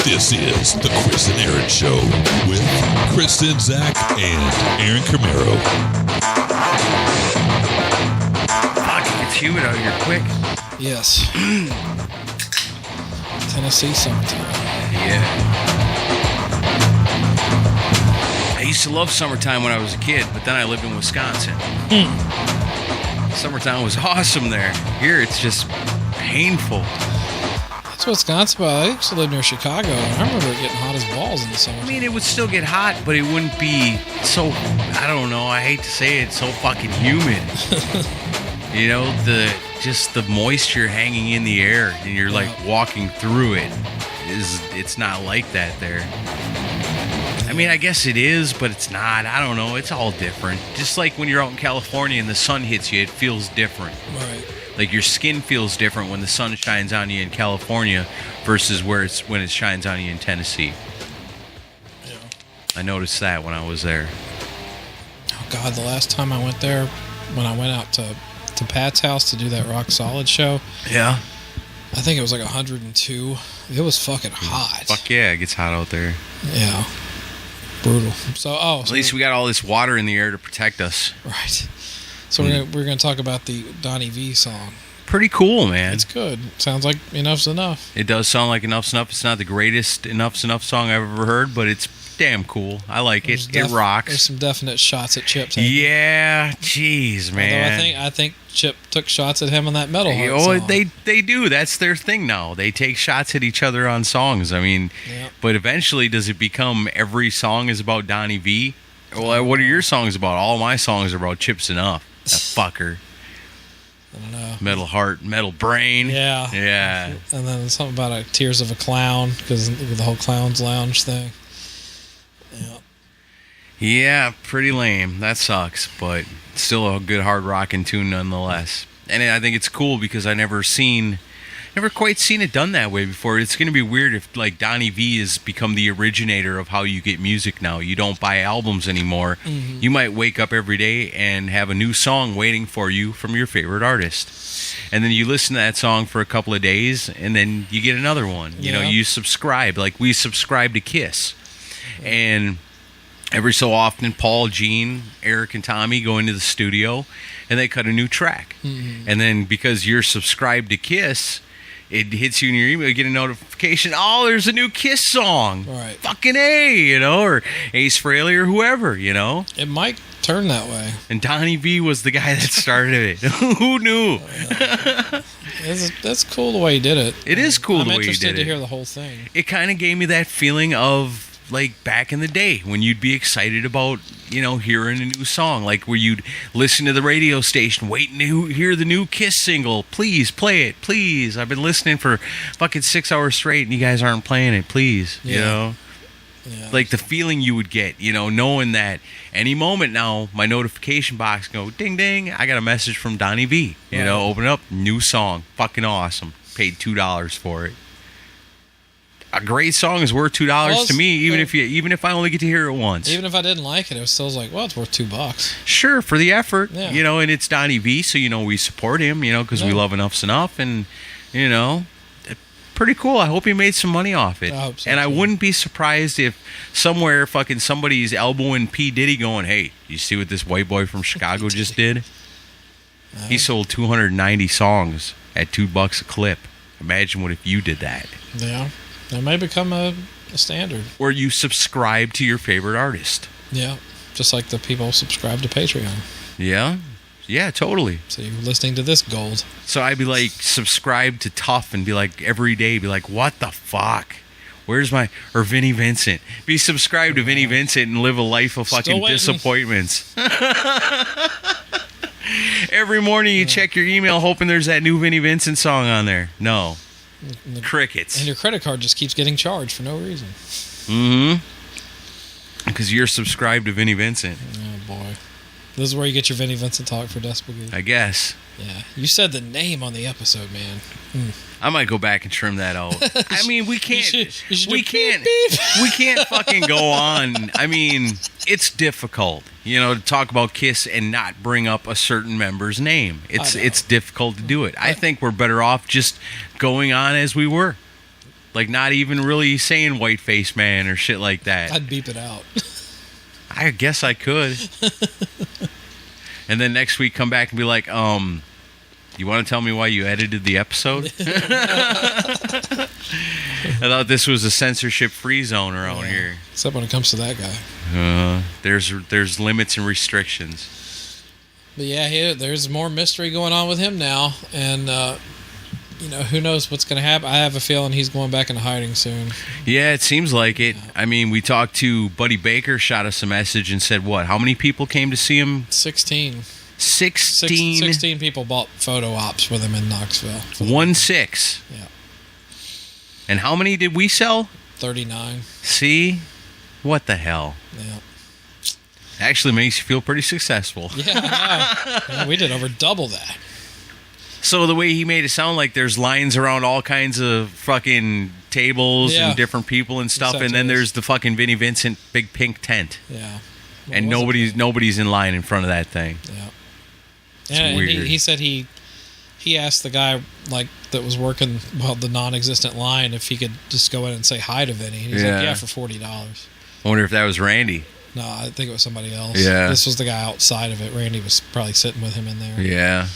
This is the Chris and Aaron Show with Kristen, Zach, and Aaron Camaro. Fuck, it gets humid out here quick. Yes. Tennessee summertime. Yeah. I used to love summertime when I was a kid, but then I lived in Wisconsin. Summertime was awesome there. Here, it's just painful. That's Wisconsin, but I used to live near Chicago, and I remember it getting hot as balls in the summer. I mean, it would still get hot, but it wouldn't be so, I don't know, I hate to say it, so fucking humid. You know, just the moisture hanging in the air, and you're like walking through it. It's not like that there. I mean, I guess it is, but it's not. I don't know. It's all different. Just like when you're out in California and the sun hits you, it feels different. Right. Like your skin feels different when the sun shines on you in California versus when it shines on you in Tennessee. Yeah. I noticed that when I was there. Oh God, the last time I went there, when I went out to Pat's house to do that Rock Solid show. Yeah. I think it was like 102. It was fucking hot. Fuck yeah, it gets hot out there. Yeah. Brutal. So, at least we got all this water in the air to protect us. Right. So we're gonna talk about the Donnie V song. Pretty cool, man. It's good. Sounds like Enough's Enough. It does sound like Enough's Enough. It's not the greatest Enough's Enough song I've ever heard, but it's damn cool. I like it. It rocks. There's some definite shots at Chip. Yeah, jeez, man. Although I think Chip took shots at him on that Metal Heart song. They do. That's their thing now. They take shots at each other on songs. I mean, but eventually, does it become every song is about Donnie V? Well, what are your songs about? All my songs are about Chip's Enough. That fucker. I don't know. Metal Heart, Metal Brain. Yeah. Yeah. And then something about Tears of a Clown, because the whole Clown's Lounge thing. Yeah. Yeah, pretty lame. That sucks, but still a good hard rockin' tune nonetheless. And I think it's cool because I never quite seen it done that way before. It's going to be weird if like Donnie V has become the originator of how you get music now. You don't buy albums anymore. Mm-hmm. You might wake up every day and have a new song waiting for you from your favorite artist. And then you listen to that song for a couple of days and then you get another one. You know, you subscribe. Like we subscribe to Kiss. And every so often, Paul, Gene, Eric, and Tommy go into the studio and they cut a new track. Mm-hmm. And then because you're subscribed to Kiss, it hits you in your email, you get a notification, oh, there's a new Kiss song. Right. Fucking A, you know, or Ace Frehley or whoever, you know. It might turn that way. And Donnie V was the guy that started it. Who knew? That's cool the way he did it. It is cool the way he did it. I'm interested to hear the whole thing. It kind of gave me that feeling of like back in the day when you'd be excited about, you know, hearing a new song, like where you'd listen to the radio station waiting to hear the new Kiss single. Please play it, please. I've been listening for fucking 6 hours straight and you guys aren't playing it, please. You know, like the feeling you would get, you know, knowing that any moment now my notification box go ding ding, I got a message from Donnie V. You know, open it up, new song, fucking awesome. Paid $2 for it. A great song is worth $2 to me, even if I only get to hear it once. Even if I didn't like it, it was still like, well, it's worth $2. Sure, for the effort, you know, and it's Donnie V, so you know we support him, you know, because we love Enough's Enough, and you know, pretty cool. I hope he made some money off it, I hope so, and I wouldn't be surprised if somewhere fucking somebody's elbowing P Diddy, going, "Hey, you see what this white boy from Chicago just did? He sold 290 songs at $2 a clip. Imagine what if you did that." Yeah. It may become a standard. Or you subscribe to your favorite artist. Yeah. Just like the people subscribe to Patreon. Yeah. Yeah, totally. So you're listening to this gold. So I'd be like, subscribe to Tough and be like, every day, be like, what the fuck? Where's my... Or Vinnie Vincent. Be subscribed to Vinnie Vincent and live a life of fucking disappointments. Every morning you check your email hoping there's that new Vinnie Vincent song on there. No. Crickets. And your credit card just keeps getting charged for no reason. Mm-hmm. Because you're subscribed to Vinnie Vincent. Oh, boy. This is where you get your Vinnie Vincent talk for Decibel Geek. I guess. Yeah. You said the name on the episode, man. I might go back and trim that out. I mean, we can't. You should we beep, can't. beep. We can't fucking go on. I mean, it's difficult, you know, to talk about Kiss and not bring up a certain member's name. It's difficult to do it. I think we're better off just going on as we were. Like, not even really saying white face man or shit like that. I'd beep it out. I guess I could. And then next week come back and be like, you want to tell me why you edited the episode? I thought this was a censorship-free zone around here. Except when it comes to that guy. There's limits and restrictions. But yeah, there's more mystery going on with him now. And, who knows what's going to happen. I have a feeling he's going back into hiding soon. Yeah, it seems like it. I mean, we talked to Buddy Baker, shot us a message and said, what, how many people came to see him? 16. 16 people bought photo ops with him in Knoxville. 1-6. Yeah. And how many did we sell? 39. See? What the hell? Yeah. Actually makes you feel pretty successful. Yeah, I know. Yeah, we did over double that. So the way he made it sound like there's lines around all kinds of fucking tables and different people and stuff, and then there's the fucking Vinnie Vincent big pink tent. Yeah. And nobody's in line in front of that thing. Yeah. It's weird. He said he asked the guy that was working the non-existent line if he could just go in and say hi to Vinny. And he's like, yeah, for $40. I wonder if that was Randy. No, I think it was somebody else. Yeah. This was the guy outside of it. Randy was probably sitting with him in there. Yeah.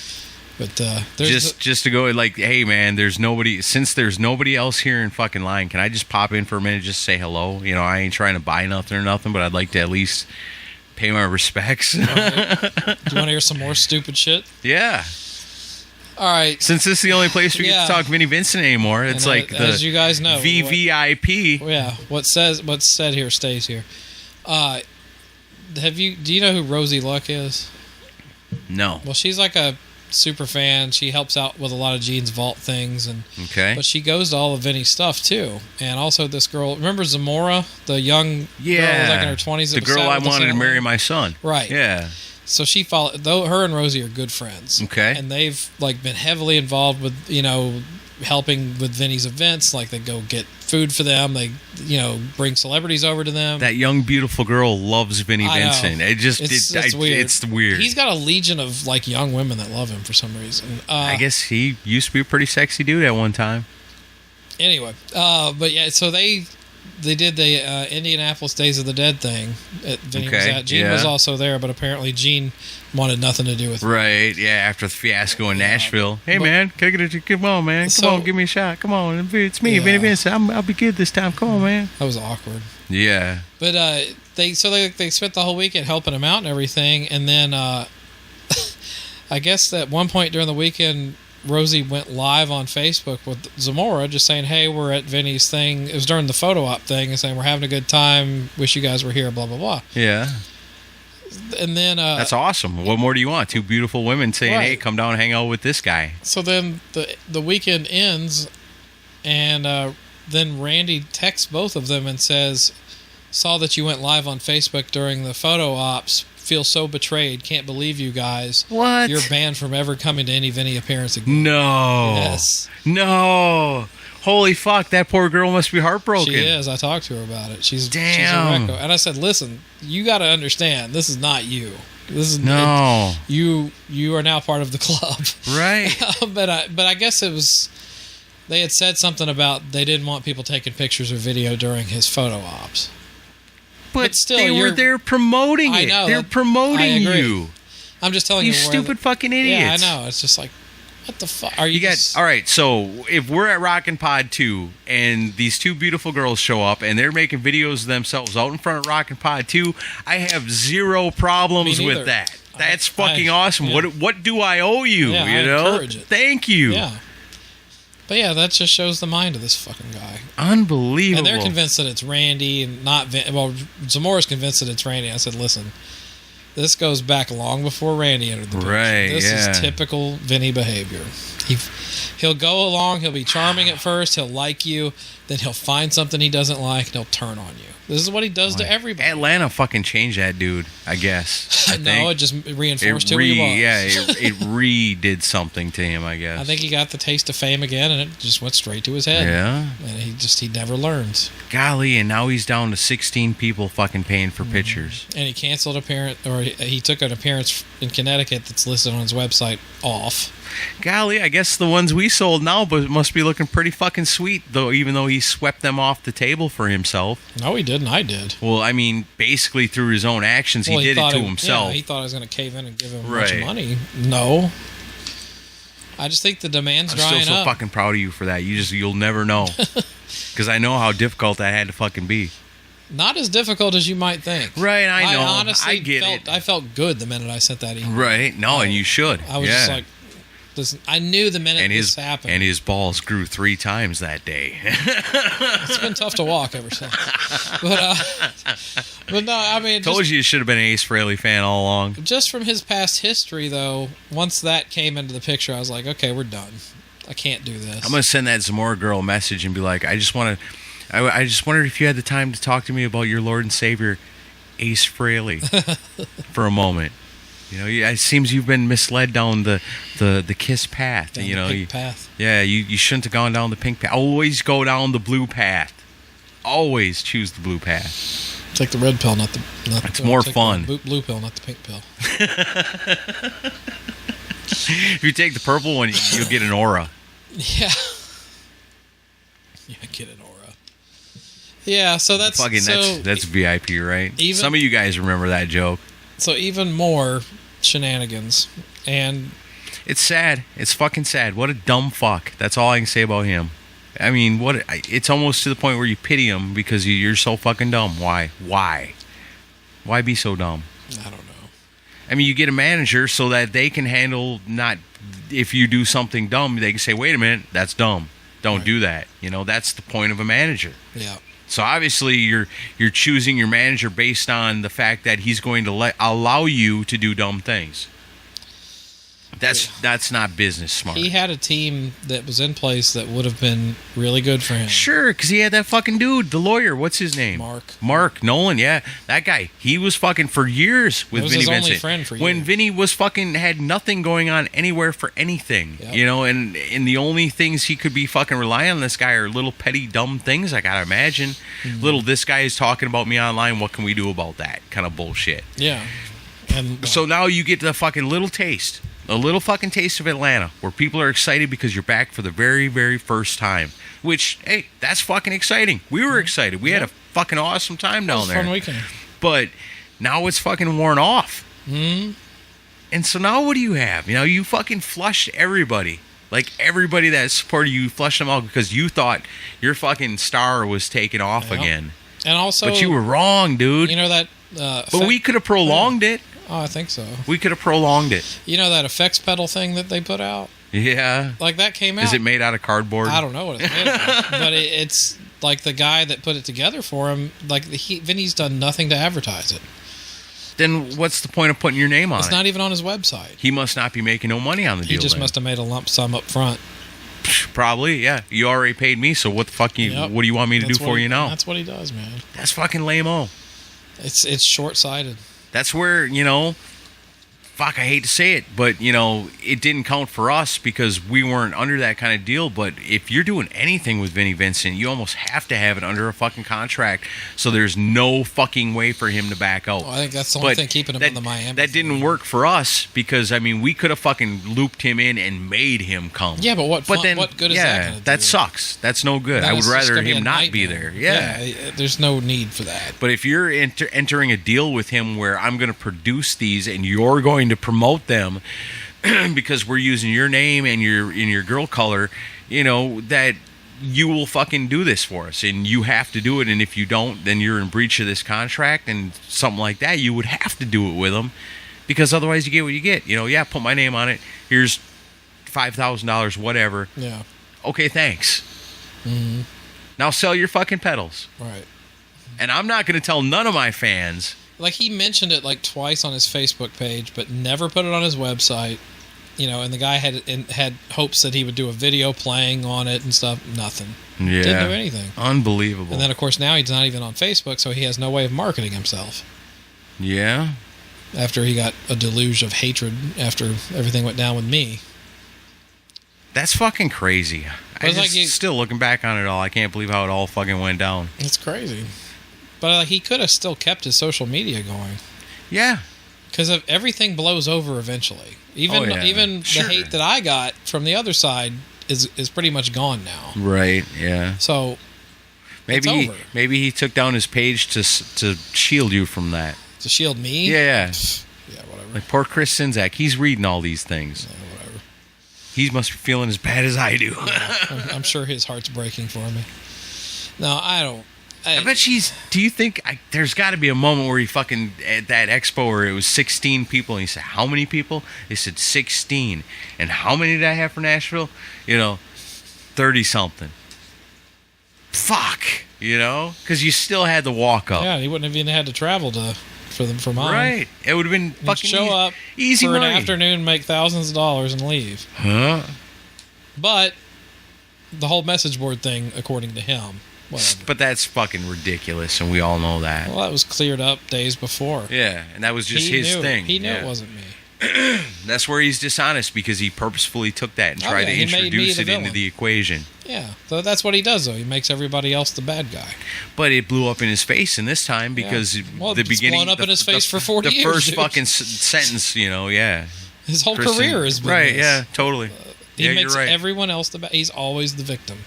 But there's just to go like, hey man, there's nobody else here in fucking line. Can I just pop in for a minute, just say hello? I ain't trying to buy nothing or nothing, but I'd like to at least pay my respects. Right. Do you want to hear some more stupid shit? Yeah. All right. Since this is the only place we get to talk Vinnie Vincent anymore, it's like as you guys know, VVIP. What's said here stays here. Do you know who Rosie Luck is? No. Well, she's like a super fan. She helps out with a lot of Gene's Vault things, but she goes to all of Vinny's stuff too. And also this girl, remember Zamora, the young girl like in her 20s, the girl I wanted to marry my son, right? Yeah. So she followed. Though her and Rosie are good friends. Okay. And they've been heavily involved with helping with Vinny's events. Like they go get food for them. They bring celebrities over to them. That young beautiful girl loves Vinnie Vincent. It's weird. It's weird. He's got a legion of young women that love him for some reason. I guess he used to be a pretty sexy dude at one time. Anyway, but yeah, so they did the Indianapolis Days of the Dead thing that Vinny was at. Gene was also there, but apparently Gene wanted nothing to do with it. Right, yeah, after the fiasco in Nashville. Hey, man, can I get a... Come on, man. Come on, give me a shot. Come on. It's me, Vinny Vincent. I'll be good this time. Come on, man. That was awkward. Yeah. But they spent the whole weekend helping him out and everything, and then I guess at one point during the weekend, Rosie went live on Facebook with Zamora just saying, hey, we're at Vinny's thing. It was during the photo op thing and saying, we're having a good time. Wish you guys were here, blah, blah, blah. Yeah. And then... that's awesome. What more do you want? Two beautiful women saying, hey, come down and hang out with this guy. So then the weekend ends, and then Randy texts both of them and says, saw that you went live on Facebook during the photo ops. Feel so betrayed. Can't believe you guys. What? You're banned from ever coming to any Vinny appearance again. No. Yes. No. Holy fuck, that poor girl must be heartbroken. She is. I talked to her about it. She's a Damn. wrecko. And I said, listen, you got to understand, this is not you. This is no. You are now part of the club. Right. But I guess it was, they had said something about they didn't want people taking pictures or video during his photo ops. But still, they were there promoting it. I know. They're promoting you. I'm just telling you. You stupid fucking idiots. Yeah, I know. It's just like, what the fuck? All right, so if we're at Rockin' Pod 2 and these two beautiful girls show up and they're making videos of themselves out in front of Rockin' Pod 2, I have zero problems with that. That's fucking awesome. Yeah. What do I owe you? Yeah, I encourage it. Thank you. Yeah. But yeah, that just shows the mind of this fucking guy. Unbelievable. And they're convinced that it's Randy and not Zamora's convinced that it's Randy. I said, listen, this goes back long before Randy entered the picture. Right, This is typical Vinny behavior. He'll go along, he'll be charming at first, he'll like you, then he'll find something he doesn't like, and he'll turn on you. This is what he does to everybody. Atlanta fucking changed that dude, I guess. No, it just reinforced who he was. Yeah, it redid something to him, I guess. I think he got the taste of fame again, and it just went straight to his head. Yeah. And he never learns. Golly, and now he's down to 16 people fucking paying for pictures. And he canceled appearance, or he took an appearance in Connecticut that's listed on his website off. Golly, I guess the ones we sold now but must be looking pretty fucking sweet, though. Even though he swept them off the table for himself. No, he didn't. I did. Well, I mean, basically through his own actions, he did it to himself. Yeah, he thought I was going to cave in and give him a bunch of money. No. I just think the demand's drying up. I'm still so fucking proud of you for that. You'll never know. Because I know how difficult that had to fucking be. Not as difficult as you might think. Right, I know. I honestly I get it. I felt good the minute I sent that email. Right. No, and you should. I was just like, listen, I knew the minute this happened. And his balls grew 3 times that day. It's been tough to walk ever since. But no, I mean... Told you should have been an Ace Frehley fan all along. Just from his past history, though, once that came into the picture, I was like, okay, we're done. I can't do this. I'm going to send that Zamora girl a message and be like, I just wondered if you had the time to talk to me about your Lord and Savior, Ace Frehley, for a moment. You know, it seems you've been misled down the Kiss path. Down you know, the pink path. Yeah, you shouldn't have gone down the pink path. Always go down the blue path. Always choose the blue path. Take the red pill, not the. It's more fun. The blue pill, not the pink pill. If you take the purple one, you'll get an aura. Yeah. Yeah, get an aura. Yeah, so that's that's VIP, right? Some of you guys remember that joke. So even more shenanigans, and it's sad. It's fucking sad. What a dumb fuck. That's all I can say about him. I mean, it's almost to the point where you pity him because you're so fucking dumb. Why? Why be so dumb? I don't know. I mean, you get a manager so that they can handle if you do something dumb, they can say, wait a minute, that's dumb. Don't do that. You know, that's the point of a manager. Yeah. So obviously you're choosing your manager based on the fact that he's going to allow you to do dumb things. That's not business smart. He had a team that was in place that would have been really good for him. Sure, because he had that fucking dude, the lawyer. What's his name? Mark Nolan. Yeah, that guy. He was fucking for years with Vinnie Vincent. Only friend for when years. Vinnie was fucking had nothing going on anywhere for anything, yep. You know, and the only things he could be fucking relying on this guy are little petty dumb things. I gotta imagine, little this guy is talking about me online. What can we do about that kind of bullshit? Yeah. And so now you get the fucking little taste. A little fucking taste of Atlanta, where people are excited because you're back for the very, very first time. Which, hey, that's fucking exciting. We were excited. We had a fucking awesome time down there. It was a fun weekend. But now it's fucking worn off. Mm-hmm. And so now what do you have? You know, you fucking flushed everybody. Like, everybody that supported you, flushed them out because you thought your fucking star was taken off again. And also... But you were wrong, dude. You know that... but we could have prolonged it. Oh, I think so. We could have prolonged it. You know that effects pedal thing that they put out? Yeah. Like that came out. Is it made out of cardboard? I don't know what it's made out of. But it's like the guy that put it together for him, like Vinny's done nothing to advertise it. Then what's the point of putting your name on it? It's not even on his website. He must not be making no money on the deal. He just must have made a lump sum up front. Probably, yeah. You already paid me, so what the fuck what do you want me to do for you now? That's what he does, man. That's fucking lame-o. It's short-sighted. That's where, you know, fuck, I hate to say it, but, you know, it didn't count for us because we weren't under that kind of deal. But if you're doing anything with Vinnie Vincent, you almost have to have it under a fucking contract, so there's no fucking way for him to back out. Well, I think that's the only thing keeping him in the Miami. That didn't work for us because, I mean, we could have fucking looped him in and made him come. Yeah, but what good is that going to do? That sucks. That's no good. I would rather him not be there. Yeah. There's no need for that. But if you're entering a deal with him where I'm going to produce these and you're going to promote them because we're using your name and your girl color, you know, that you will fucking do this for us and you have to do it, and if you don't, then you're in breach of this contract and something like that. You would have to do it with them because otherwise you get what you get. You know, yeah, put my name on it. Here's $5,000, whatever. Yeah. Okay, thanks. Mm-hmm. Now sell your fucking pedals. Right. And I'm not going to tell none of my fans. Like, he mentioned it like twice on his Facebook page, but never put it on his website. You know, and the guy had hopes that he would do a video playing on it and stuff. Nothing. Yeah. Didn't do anything. Unbelievable. And then, of course, now he's not even on Facebook, so he has no way of marketing himself. Yeah. After he got a deluge of hatred after everything went down with me. That's fucking crazy. Still looking back on it all, I can't believe how it all fucking went down. It's crazy. But he could have still kept his social media going. Yeah. Because everything blows over eventually. Even Sure. the hate that I got from the other side is pretty much gone now. Right, yeah. So Maybe it's over. maybe he took down his page to shield you from that. To shield me? Yeah. Yeah, whatever. Like poor Chris Sinzak, he's reading all these things. Yeah, whatever. He must be feeling as bad as I do. I'm sure his heart's breaking for me. No, I don't. I bet do you think there's got to be a moment where he fucking at that expo where it was 16 people and he said, how many people? They said 16. And how many did I have for Nashville? 30 something. Fuck, because you still had to walk up. Yeah, he wouldn't have even had to travel for mine. Right. It would have been He'd fucking show up easy for money. an afternoon, make thousands of dollars, and leave. Huh? But the whole message board thing, according to him, whatever. But that's fucking ridiculous, and we all know that. Well, that was cleared up days before. Yeah, and that was just He his knew. thing. He knew Yeah. it wasn't me. That's where he's dishonest because he purposefully took that and tried to he made me introduce the it into villain. the equation. Yeah, so that's what he does, though. He makes everybody else the bad guy. But it blew up in his face in this time because Well, the it's beginning, blown up in his face for 40 the years, first dude. fucking sentence, yeah. His whole Kristen- career has been right. this. Yeah, totally. He yeah, makes you're right. everyone else the bad. He's always the victim.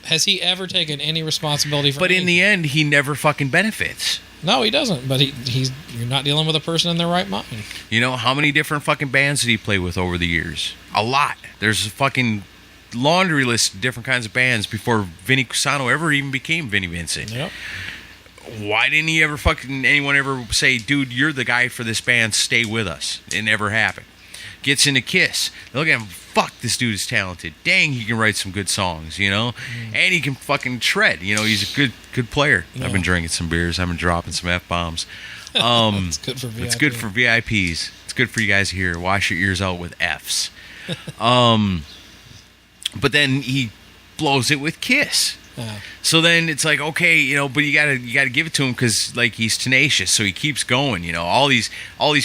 Has he ever taken any responsibility for But in anything? the end, he never fucking benefits. No, he doesn't. But you're not dealing with a person in their right mind. You know how many different fucking bands did he play with over the years? A lot. There's a fucking laundry list of different kinds of bands before Vinny Cusano ever even became Vinny Vincent. Yep. Why didn't anyone ever say, dude, you're the guy for this band, stay with us? It never happened. Gets into Kiss. Look at him. Fuck, this dude is talented. Dang, he can write some good songs, And he can fucking shred. He's a good player. Yeah. I've been drinking some beers. I've been dropping some F-bombs. It's good for VIP. It's good for VIPs. It's good for you guys here. Wash your ears out with Fs. But then he blows it with Kiss. Yeah. So then it's like, okay, but you gotta give it to him because like he's tenacious, so he keeps going. All these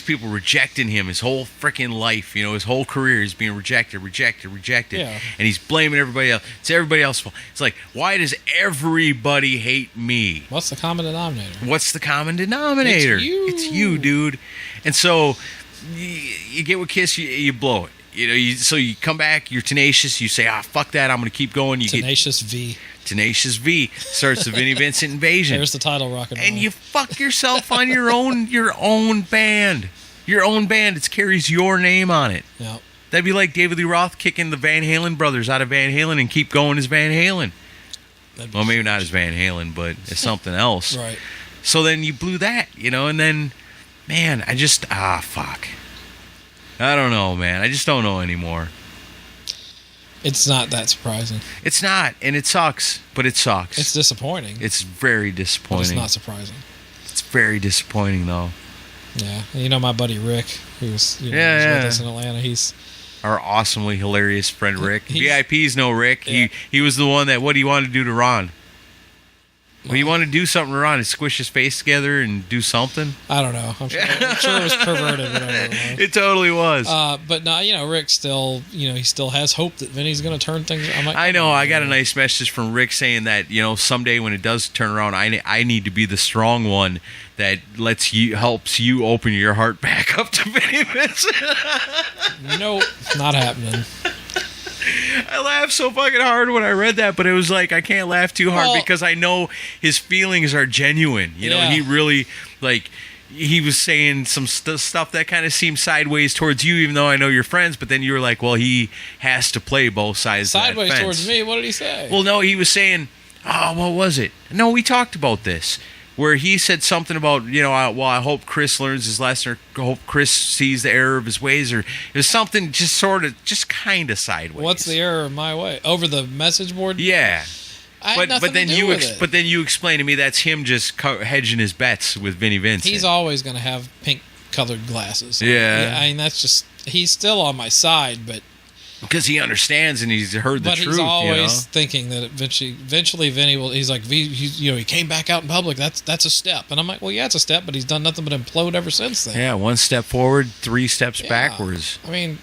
people rejecting him his whole freaking life. His whole career is being rejected, Yeah. and he's blaming everybody else. It's everybody else's fault. It's like, why does everybody hate me? What's the common denominator? What's the common denominator? It's you. It's you, dude. And so you get with Kiss, you blow it. So you come back, you're tenacious. You say, fuck that, I'm gonna keep going. You Tenacious V. get Tenacious V starts the Vinnie Vincent invasion. There's the title, rock and roll. And you fuck yourself on your own band. Your own band. It carries your name on it. Yeah. That'd be like David Lee Roth kicking the Van Halen brothers out of Van Halen and keep going as Van Halen. Well, maybe not as Van Halen, but as something else. Right. So then you blew that, and then, man, I just, fuck. I don't know, man. I just don't know anymore. It's not that surprising. It's not, and it sucks, but it sucks. It's disappointing. It's very But disappointing. it's not surprising. It's very disappointing, though. Yeah. My buddy Rick, who's was with us in Atlanta, he's... Our awesomely hilarious friend Rick. He's- VIPs know Rick. Yeah. He was the one that, what do you want to do to Ron? Well, you want to do something to Ron is squish his face together and do something? I don't know. I'm sure it was perverted, whatever it was. It totally was. But no, Rick still, he still has hope that Vinny's going to turn things. I'm like, I know. I got a nice message from Rick saying that, someday when it does turn around, I need to be the strong one that helps you open your heart back up to Vinny Vincent. Nope, not happening. I laughed so fucking hard when I read that, but it was like I can't laugh too hard Well- because I know his feelings are genuine. Yeah. He really he was saying some stuff that kind of seemed sideways towards you, even though I know you're friends. But then you were like, well, he has to play both sides. Sideways of that fence. towards me. What did he say? Well, no, he was saying, what was it? No, we talked about this. Where he said something about, I hope Chris learns his lesson, or I hope Chris sees the error of his ways, or it was something just kind of sideways. What's the error of my way? Over the message board? Yeah. I had nothing But then to do with it. but then you explain to me that's him just hedging his bets with Vinnie Vincent. He's always going to have pink colored glasses. Yeah. I mean, that's just, he's still on my side, but because he understands and he's heard the truth. he's always thinking that eventually Vinny will. He's like, he came back out in public. That's a step, and I'm like, well, yeah, it's a step, but he's done nothing but implode ever since then. Yeah, one step forward, 3 steps backwards. I mean,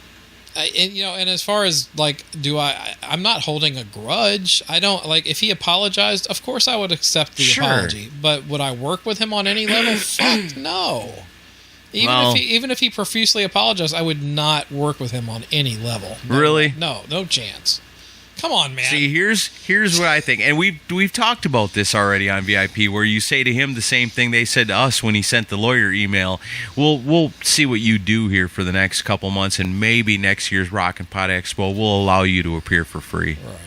and as far as I'm not holding a grudge. I don't if he apologized. Of course, I would accept the Sure. apology, but would I work with him on any level? Fuck no. Even if he profusely apologized, I would not work with him on any level. Really? No chance. Come on, man. See, here's what I think, and we've talked about this already on VIP, where you say to him the same thing they said to us when he sent the lawyer email. We'll see what you do here for the next couple months, and maybe next year's Rock and Pod Expo will allow you to appear for free. Right.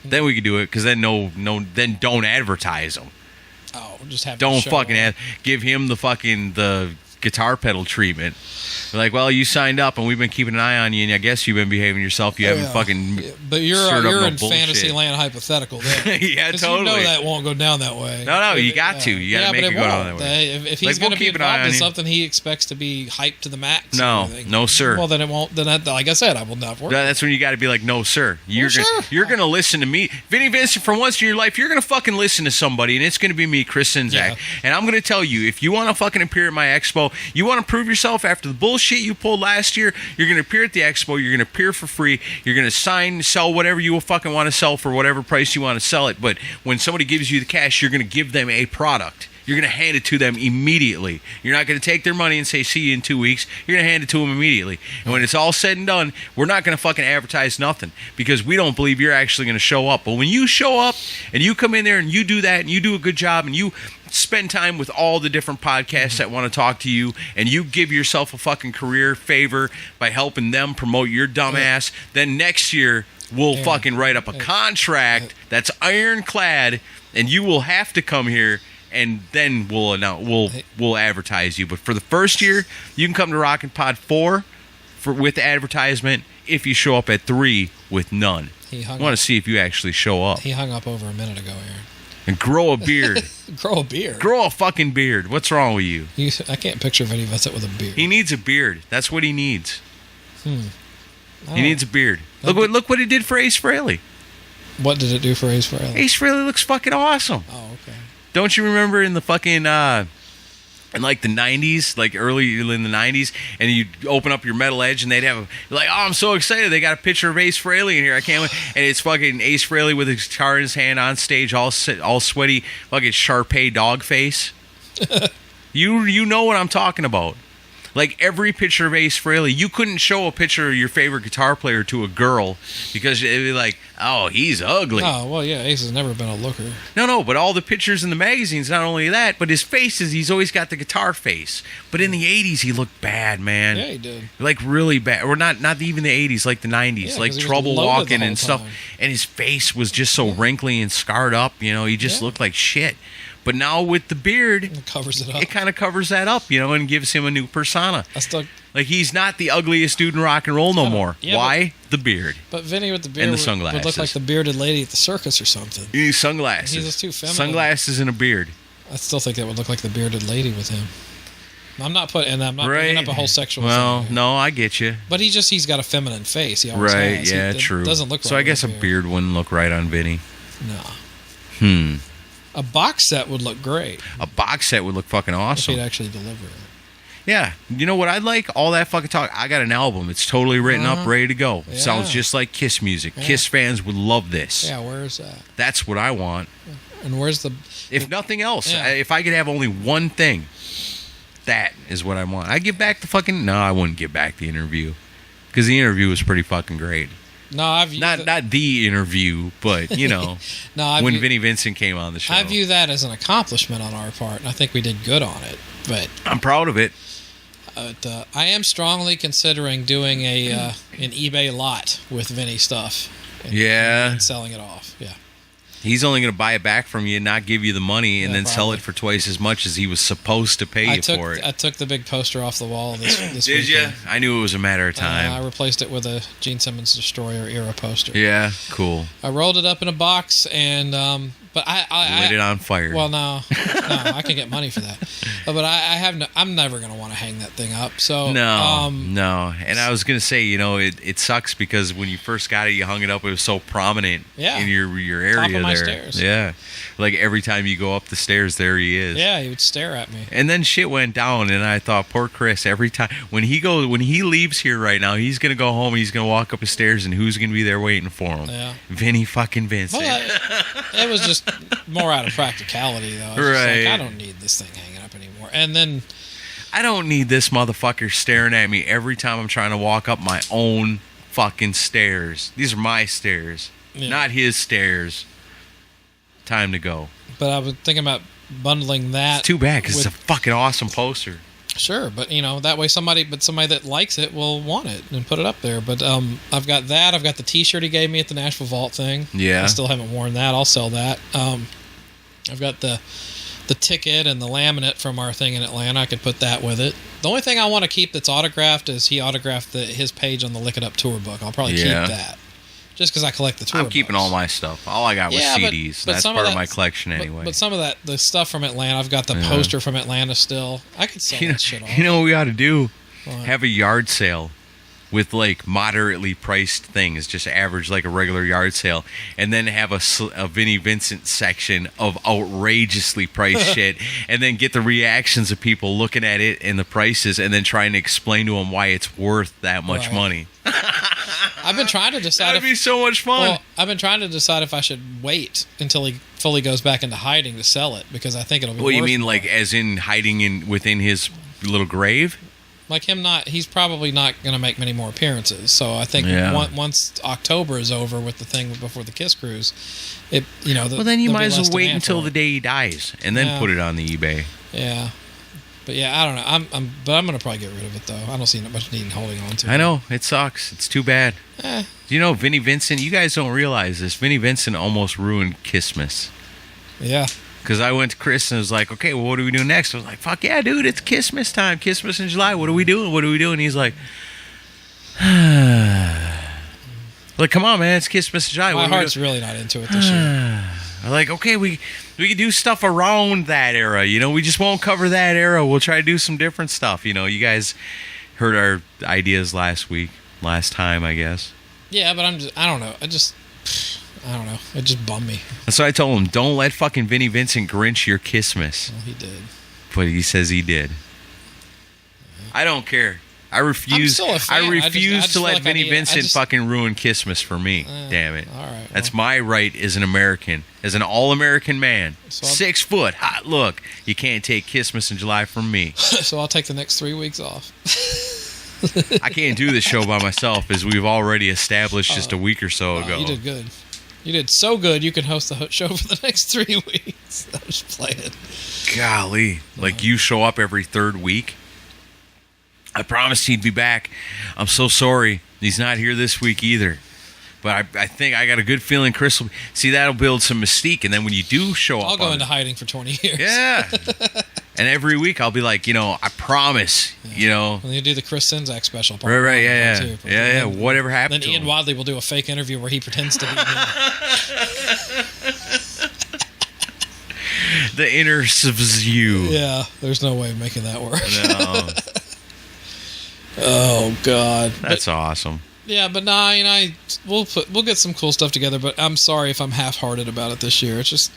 Then we can do it, because then then don't advertise them. Oh, just have Don't to fucking give him the guitar pedal treatment. They're like, well, you signed up and we've been keeping an eye on you, and I guess you've been behaving yourself. You haven't fucking. But you're in bullshit. fantasy land hypothetical there. Yeah, totally. You know that won't go down that way. No, you got to. You got to make it go down that way. If he's going to be involved in something, he expects to be hyped to the max. No, sir. Well, then it won't. Then, like I said, I will not work. That's when you got to be like, no, sir. You're going to listen to me, Vinny Vincent. For once in your life, you're going to fucking listen to somebody, and it's going to be me, Chris Sinzak. Yeah. And I'm going to tell you, if you want to fucking appear at my expo, you want to prove yourself after the bullshit you pulled last year, you're going to appear at the expo, you're going to appear for free, you're going to sell whatever you fucking want to sell for whatever price you want to sell it, but when somebody gives you the cash, you're going to give them a product. You're going to hand it to them immediately. You're not going to take their money and say, see you in 2 weeks. You're going to hand it to them immediately. And when it's all said and done, we're not going to fucking advertise nothing, because we don't believe you're actually going to show up. But when you show up and you come in there and you do that and you do a good job and you spend time with all the different podcasts that want to talk to you, and you give yourself a fucking career favor by helping them promote your dumb ass, then next year we'll fucking write up a contract that's ironclad, and you will have to come here, and then we'll advertise you. But for the first year, you can come to Rockin' Pod 4 with advertisement if you show up at 3 with none. I want to see if you actually show up. He hung up over a minute ago, Aaron. And grow a beard. Grow a beard? Grow a fucking beard. What's wrong with you? I can't picture Vinny Vincent with a beard. He needs a beard. That's what he needs. He needs a beard. Look what it did for Ace Frehley. What did it do for Ace Frehley? Ace Frehley looks fucking awesome. Oh, okay. Don't you remember in the fucking in like the 90s, like early in the 90s, and you open up your Metal Edge and they'd have like, oh, I'm so excited, they got a picture of Ace Frehley in here, I can't wait. And it's fucking Ace Frehley with his guitar in his hand on stage, all sweaty, fucking Sharpay dog face. You know what I'm talking about. Like every picture of Ace Frehley, you couldn't show a picture of your favorite guitar player to a girl because it'd be like, oh, he's ugly. Oh, well, yeah, Ace has never been a looker. No, but all the pictures in the magazines, not only that, but his face he's always got the guitar face. But in the 80s, he looked bad, man. Yeah, he did. Like really bad. Or not even the 80s, like the 90s. Yeah, like Trouble Walking and stuff. Time. And his face was just so wrinkly and scarred up, he just looked like shit. But now with the beard, it covers it up. It kind of covers that up, and gives him a new persona. Like he's not the ugliest dude in rock and roll no more. Yeah, why? The beard. But Vinny with the beard and the sunglasses would look like the bearded lady at the circus or something. He needs sunglasses. He's just too feminine. Sunglasses and a beard. I still think that would look like the bearded lady with him. I'm not bringing up a whole sexual thing. No, I get you. But he's got a feminine face. He always has. Yeah, true. Doesn't look right. So I guess a beard wouldn't look right on Vinny. No. A box set would look great. A box set would look fucking awesome. If he'd actually deliver it. Yeah. You know what I'd like? All that fucking talk. I got an album. It's totally written up, ready to go. Yeah. Sounds just like Kiss music. Yeah. Kiss fans would love this. Yeah, where is that? That's what I want. And where's the... If nothing else, if I could have only one thing, that is what I want. I give back the fucking... No, I wouldn't give back the interview. Because the interview was pretty fucking great. No, I've not the interview, but when Vinny Vincent came on the show. I view that as an accomplishment on our part, and I think we did good on it. But I'm proud of it. I am strongly considering doing an eBay lot with Vinny stuff. And selling it off. Yeah. He's only going to buy it back from you and not give you the money and then sell it for twice as much as he was supposed to pay you for it. I took the big poster off the wall this Did you? I knew it was a matter of time. I replaced it with a Gene Simmons Destroyer era poster. Yeah, cool. I rolled it up in a box and... But I lit it on fire. Well, no, I can get money for that. But I'm never going to want to hang that thing up. So no. And I was going to say, it sucks because when you first got it, you hung it up. It was so prominent in your area top of my there. Stairs. Yeah, like every time you go up the stairs, there he is. Yeah, he would stare at me. And then shit went down, and I thought, poor Chris. Every time when he leaves here right now, he's going to go home. He's going to walk up the stairs, and who's going to be there waiting for him? Yeah, Vinny fucking Vincent. Well, it was just more out of practicality, though. I don't need this thing hanging up anymore. And then I don't need this motherfucker staring at me every time I'm trying to walk up my own fucking stairs. These are my stairs, not his stairs. Time to go. But I was thinking about bundling that. It's too bad because it's a fucking awesome poster. Sure, but that way somebody that likes it will want it and put it up there. But I've got that. I've got the T-shirt he gave me at the Nashville Vault thing. Yeah. I still haven't worn that. I'll sell that. I've got the ticket and the laminate from our thing in Atlanta. I could put that with it. The only thing I want to keep that's autographed is he autographed his page on the Lick It Up tour book. I'll probably keep that. Just because I collect the tour I'm keeping books. all my stuff. All I got was CDs. But That's part of my collection anyway. But some of the stuff from Atlanta, I've got the poster from Atlanta still. I could sell that shit off. You know what we ought to do? What? Have a yard sale with like moderately priced things, just average like a regular yard sale, and then have a Vinnie Vincent section of outrageously priced shit, and then get the reactions of people looking at it and the prices, and then trying to explain to them why it's worth that much money. I've been trying to decide. That'd be so much fun. Well, I've been trying to decide if I should wait until he fully goes back into hiding to sell it, because I think it'll be. What you worth mean, more. like as in hiding within his little grave? Like him not, he's probably not going to make many more appearances. So I think once October is over with the thing before the Kiss Cruise, well, then you might as well wait until the day he dies and then put it on the eBay. Yeah, but I don't know. I'm going to probably get rid of it though. I don't see much need in holding on to it. I know it sucks. It's too bad. You know, Vinnie Vincent. You guys don't realize this. Vinnie Vincent almost ruined Kissmas. Yeah. Because I went to Chris and was like, okay, well, what do we do next? I was like, fuck yeah, dude, it's Kissmas time. Kissmas in July. What are we doing? What are we doing? He's like, like, come on, man, it's Kissmas in July. My heart's really not into it this year. I'm like, okay, we can do stuff around that era. We just won't cover that era. We'll try to do some different stuff. You guys heard our ideas last time, I guess. Yeah, but I don't know. I don't know. It just bummed me. So I told him, don't let fucking Vinnie Vincent Grinch your Kissmas. Well, he did. But he says he did. I don't care. I refuse. I'm still a fan. I refuse to let Vinnie Vincent just fucking ruin Kissmas for me. Damn it. All right. That's my right as an American, as an all-American man. So 6 foot, hot look. You can't take Kissmas in July from me. So I'll take the next 3 weeks off. I can't do this show by myself, as we've already established just a week or so ago. You did good. You did so good, you can host the show for the next 3 weeks. I'm just playing. Golly. Like you show up every third week? I promised he'd be back. I'm so sorry. He's not here this week either. But I think I got a good feeling Chris will... See, that'll build some mystique. And then when you do show up... I'll go into hiding for 20 years. Yeah. And every week I'll be like, I promise, When you do the Chris Sinzak special. Right, yeah. Yeah, whatever happened Then to Ian him. Wadley will do a fake interview where he pretends to be me. The inner you. Yeah, there's no way of making that work. No. Oh, God. That's awesome. Yeah, but we'll get some cool stuff together, but I'm sorry if I'm half-hearted about it this year. It's just...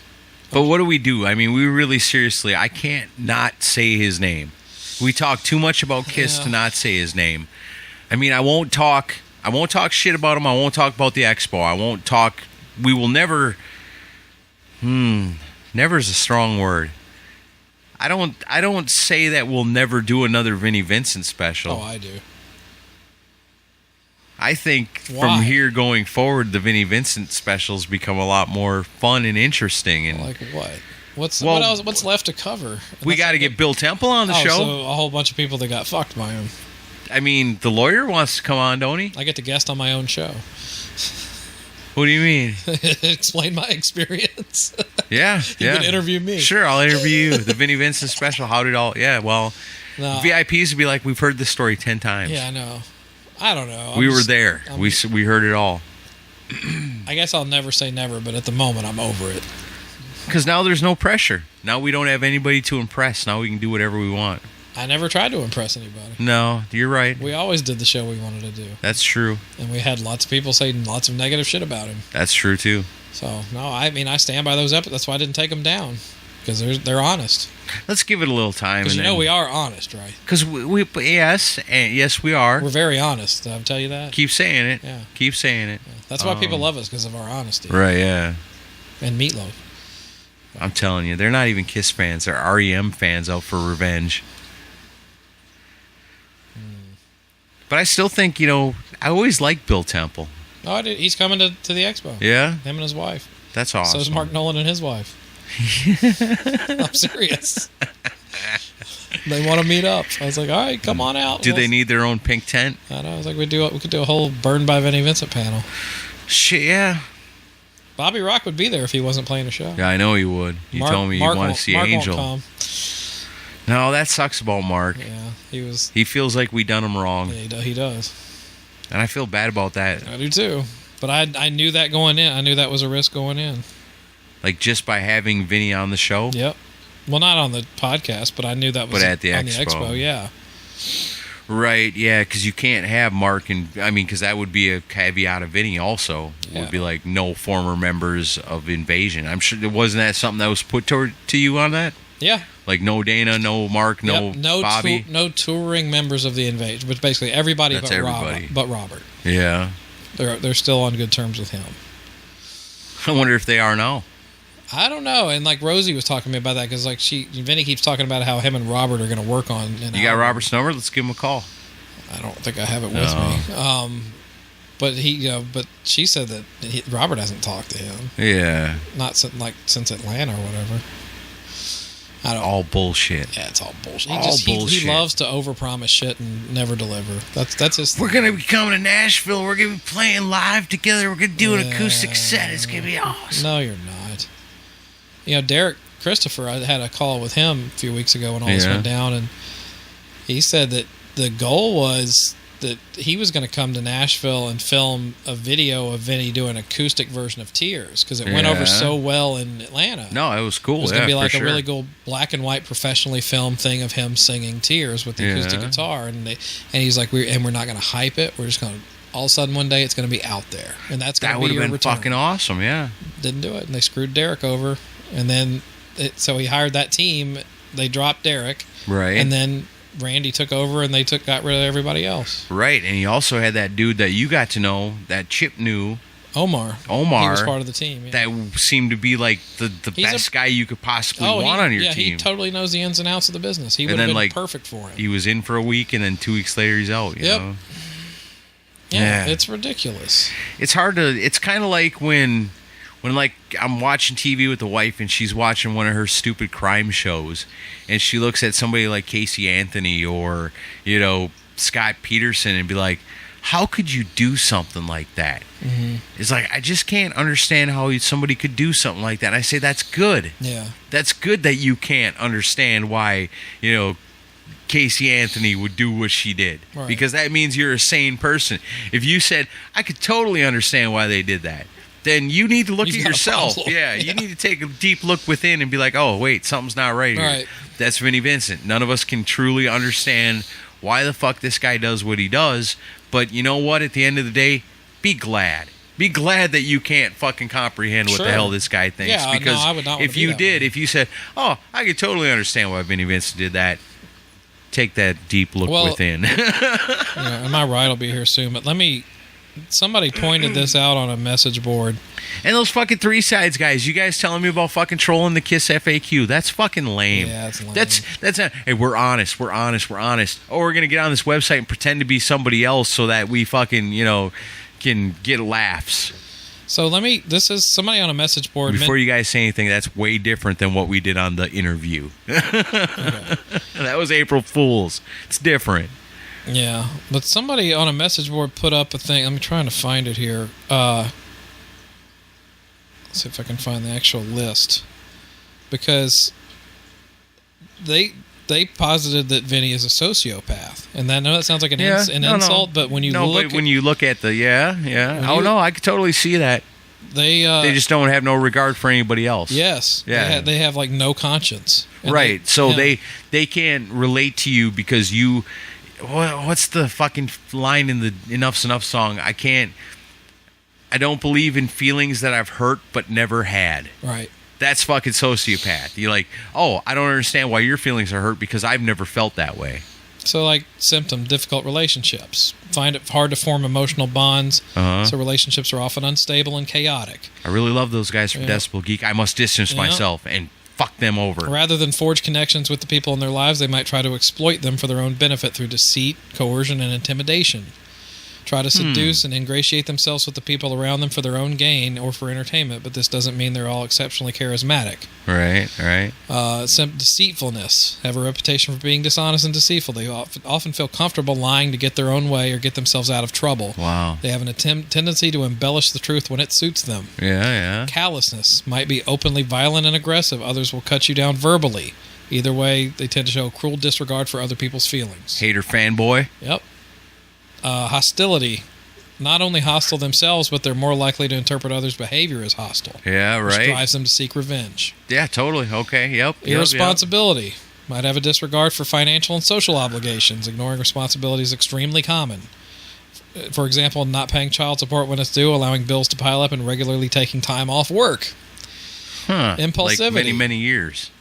But what do we do? I mean, we really seriously, I can't not say his name. We talk too much about Kiss to not say his name. I mean, I won't talk shit about him. I won't talk about the Expo. We will never, never is a strong word. I don't say that we'll never do another Vinnie Vincent special. Oh, I do. I think Why? from here going forward, the Vinnie Vincent specials become a lot more fun and interesting. And Like what? What else? What's left to cover? we got to get Bill Temple on the show. So a whole bunch of people that got fucked by him. I mean, the lawyer wants to come on, don't he? I get to guest on my own show. What do you mean? Explain my experience. Yeah, You can interview me. Sure, I'll interview you. The Vinnie Vincent special. How did all? Yeah, well, No, VIPs would be like, we've heard this story 10 times. Yeah, I know. I don't know. We were there. We heard it all. I guess I'll never say never, but at the moment, I'm over it. Because now there's no pressure. Now we don't have anybody to impress. Now we can do whatever we want. I never tried to impress anybody. No, you're right. We always did the show we wanted to do. That's true. And we had lots of people saying lots of negative shit about him. That's true, too. So, no, I mean, I stand by those episodes. That's why I didn't take them down. Because they're honest. Let's give it a little time. Because we are honest, right? Because yes, we are. We're very honest. I'll tell you that. Keep saying it. Yeah. Keep saying it. Yeah. That's why people love us, because of our honesty. Right, yeah. And Meatloaf. I'm telling you, they're not even Kiss fans. They're REM fans out for revenge. But I still think, I always liked Bill Temple. Oh, I did. He's coming to the expo. Yeah? Him and his wife. That's awesome. So is Mark Nolan and his wife. I'm serious. They want to meet up. I was like, all right, come on out. Do they need their own pink tent? I know. I was like, we could do a whole Burned by Vinnie Vincent panel. Shit, yeah. Bobby Rock would be there if he wasn't playing a show. Yeah, I know he would. You told me you want to see Mark Angel. Won't come. No, that sucks about Mark. Yeah, He feels like we done him wrong. Yeah, he does. And I feel bad about that. I do too. But I knew that going in. I knew that was a risk going in. Like just by having Vinny on the show? Yep. Well, not on the podcast, but I knew that was at the on expo. the expo, yeah. Right, yeah, because you can't have Mark and... I mean, because that would be a caveat of Vinny also. Yeah. Would be like no former members of Invasion. I'm sure... Wasn't that something that was put to you on that? Yeah. Like no Dana, no Mark, no Bobby? No touring members of the Invasion, but basically everybody. That's everybody. But Robert. Yeah. They're still on good terms with him. I wonder if they are now. I don't know. And like Rosie was talking to me about that because like Vinny keeps talking about how him and Robert are going to work on. You got Robert's number? Let's give him a call. I don't think I have it with me. But but she said that Robert hasn't talked to him. Yeah. Not since Atlanta or whatever. I don't. All bullshit. Yeah, it's all bullshit. Bullshit. He loves to overpromise shit and never deliver. That's his thing. We're gonna be coming to Nashville. We're gonna be playing live together. We're gonna do an acoustic set. It's gonna be awesome. No, you're not. Derek Christopher, I had a call with him a few weeks ago when all this went down, and he said that the goal was that he was going to come to Nashville and film a video of Vinny doing an acoustic version of Tears because it went over so well in Atlanta. No, it was cool. It was going to be like a really cool black and white professionally filmed thing of him singing Tears with the acoustic guitar, and he's like, we're not going to hype it. We're just going to all of a sudden one day it's going to be out there, and that's going to be your return. That would have been fucking awesome. Yeah, didn't do it, and they screwed Derek over, and then so he hired that team. They dropped Derek, right, and then Randy took over and got rid of everybody else. Right, and he also had that dude that you got to know, that Chip knew. Omar. He was part of the team. Yeah. That seemed to be like the best guy you could possibly want on your team. Yeah, he totally knows the ins and outs of the business. He would have been perfect for him. He was in for a week, and then 2 weeks later he's out. You know? Yeah, it's ridiculous. It's hard to... It's kind of like when like I'm watching TV with the wife and she's watching one of her stupid crime shows and she looks at somebody like Casey Anthony or, Scott Peterson and be like, how could you do something like that? Mm-hmm. It's like, I just can't understand how somebody could do something like that. And I say, that's good. Yeah. That's good that you can't understand why, Casey Anthony would do what she did. Right. Because that means you're a sane person. If you said, I could totally understand why they did that, then you need to look at yourself. Yeah, you need to take a deep look within and be like, oh, wait, something's not right here. Right. That's Vinnie Vincent. None of us can truly understand why the fuck this guy does what he does. But you know what? At the end of the day, be glad. Be glad that you can't fucking comprehend what the hell this guy thinks. Yeah, because I would not if you did, if you said, oh, I could totally understand why Vinnie Vincent did that, take that deep look within. And my ride will be here soon, but somebody pointed this out on a message board. And those fucking 3 Sides guys, you guys telling me about fucking trolling the KISS FAQ. That's fucking lame. Yeah, that's lame. That's not, hey, we're honest. Oh, we're going to get on this website and pretend to be somebody else so that we fucking, can get laughs. So this is somebody on a message board. Before you guys say anything, that's way different than what we did on the interview. Okay. That was April Fool's. It's different. Yeah, but somebody on a message board put up a thing. I'm trying to find it here. Let's see if I can find the actual list. Because they posited that Vinny is a sociopath. And I know that sounds like an insult, but when you look at the... I could totally see that. They just don't have no regard for anybody else. Yes. Yeah. They have like no conscience. Right. They can't relate to you because you... What's the fucking line in the Enough's Enough song? I don't believe in feelings that I've hurt but never had. Right. That's fucking sociopath. You're like, oh, I don't understand why your feelings are hurt because I've never felt that way. So, like, symptom, difficult relationships. Find it hard to form emotional bonds. So relationships are often unstable and chaotic. I really love those guys from Decibel Geek. I must distance myself and fuck them over. Rather than forge connections with the people in their lives, they might try to exploit them for their own benefit through deceit, coercion, and intimidation. Try to seduce and ingratiate themselves with the people around them for their own gain or for entertainment, but this doesn't mean they're all exceptionally charismatic. Right. Some deceitfulness. Have a reputation for being dishonest and deceitful. They often feel comfortable lying to get their own way or get themselves out of trouble. Wow. They have a tendency to embellish the truth when it suits them. Yeah. Callousness. Might be openly violent and aggressive. Others will cut you down verbally. Either way, they tend to show a cruel disregard for other people's feelings. Hater fanboy. Yep. Hostility. Not only hostile themselves, but they're more likely to interpret others' behavior as hostile. Yeah, right. Which drives them to seek revenge. Yeah, totally. Okay, yep. Irresponsibility. Might have a disregard for financial and social obligations. Ignoring responsibility is extremely common. For example, not paying child support when it's due, allowing bills to pile up, and regularly taking time off work. Impulsivity. Like many years.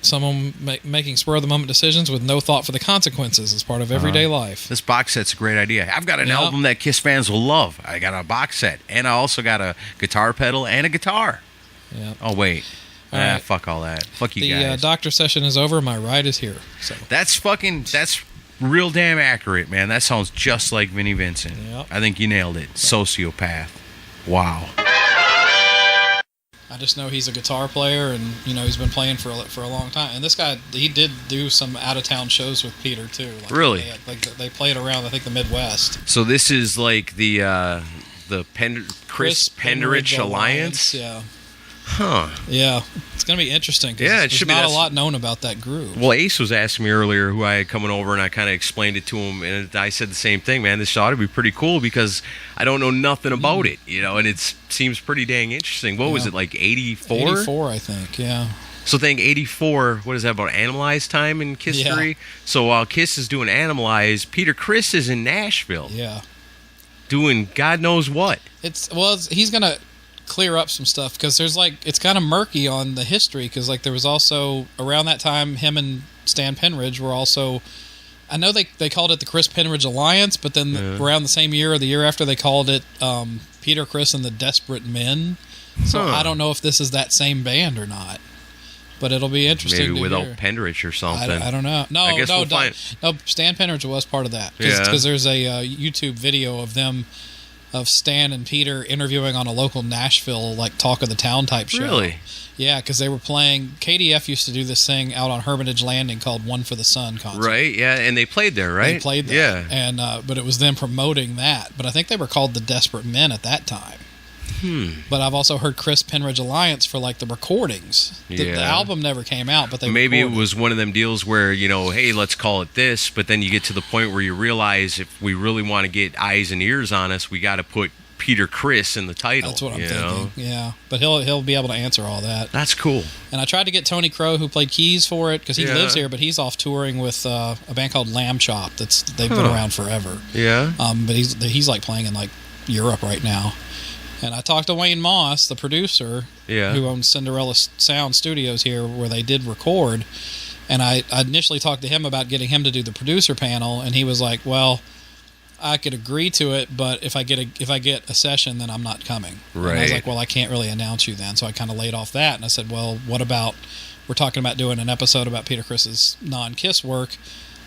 Someone making spur-of-the-moment decisions with no thought for the consequences as part of everyday life. This box set's a great idea. I've got an album that Kiss fans will love. I got a box set, and I also got a guitar pedal and a guitar. Yeah. Oh, wait. Right. Fuck all that. Fuck you guys. The doctor session is over. My ride is here. So that's real damn accurate, man. That sounds just like Vinnie Vincent. Yep. I think you nailed it. Sociopath. Wow. I just know he's a guitar player, and he's been playing for a long time. And this guy, he did do some out of town shows with Peter too. Really? They played around, I think, the Midwest. So this is like the Chris Penderidge Alliance. Yeah. Huh. Yeah, it's gonna be interesting. Yeah, it should be. Not a lot known about that group. Well, Ace was asking me earlier who I had coming over, and I kind of explained it to him, and I said the same thing. Man, this ought to be pretty cool because I don't know nothing about it, and it seems pretty dang interesting. What was it, like 84? 84, I think. Yeah. So think 84. What is that about? Animalized time in Kiss history? Yeah. So while Kiss is doing Animalized, Peter Criss is in Nashville. Yeah. Doing God knows what. He's gonna clear up some stuff because it's kind of murky on the history because there was also around that time him and Stan Penridge were also, I know they called it the Chris Penridge Alliance, but then around the same year or the year after they called it Peter Criss and the Desperate Men. So I don't know if this is that same band or not, but it'll be interesting. Maybe without Penridge or something. I don't know. No, Stan Penridge was part of that because there's a YouTube video of them. Of Stan and Peter interviewing on a local Nashville Talk of the Town type show. Really? Yeah, because they were playing. KDF used to do this thing out on Hermitage Landing called "One for the Sun" concert. Right. Yeah, and they played there, right? They played there. Yeah. And but it was them promoting that. But I think they were called the Desperate Men at that time. But I've also heard Chris Penridge Alliance for the recordings. The album never came out, but maybe recorded. It was one of them deals where hey, let's call it this. But then you get to the point where you realize if we really want to get eyes and ears on us, we got to put Peter Criss in the title. That's what I'm thinking. Yeah, but he'll be able to answer all that. That's cool. And I tried to get Tony Crow, who played keys for it, because he lives here, but he's off touring with a band called Lamb Chop. They've been around forever. Yeah. But he's playing in Europe right now. And I talked to Wayne Moss, the producer, who owns Cinderella Sound Studios here, where they did record. And I initially talked to him about getting him to do the producer panel, and he was like, "Well, I could agree to it, but if I get a session, then I'm not coming." Right. And I was like, "Well, I can't really announce you then." So I kind of laid off that, and I said, "Well, what about we're talking about doing an episode about Peter Criss's non-Kiss work?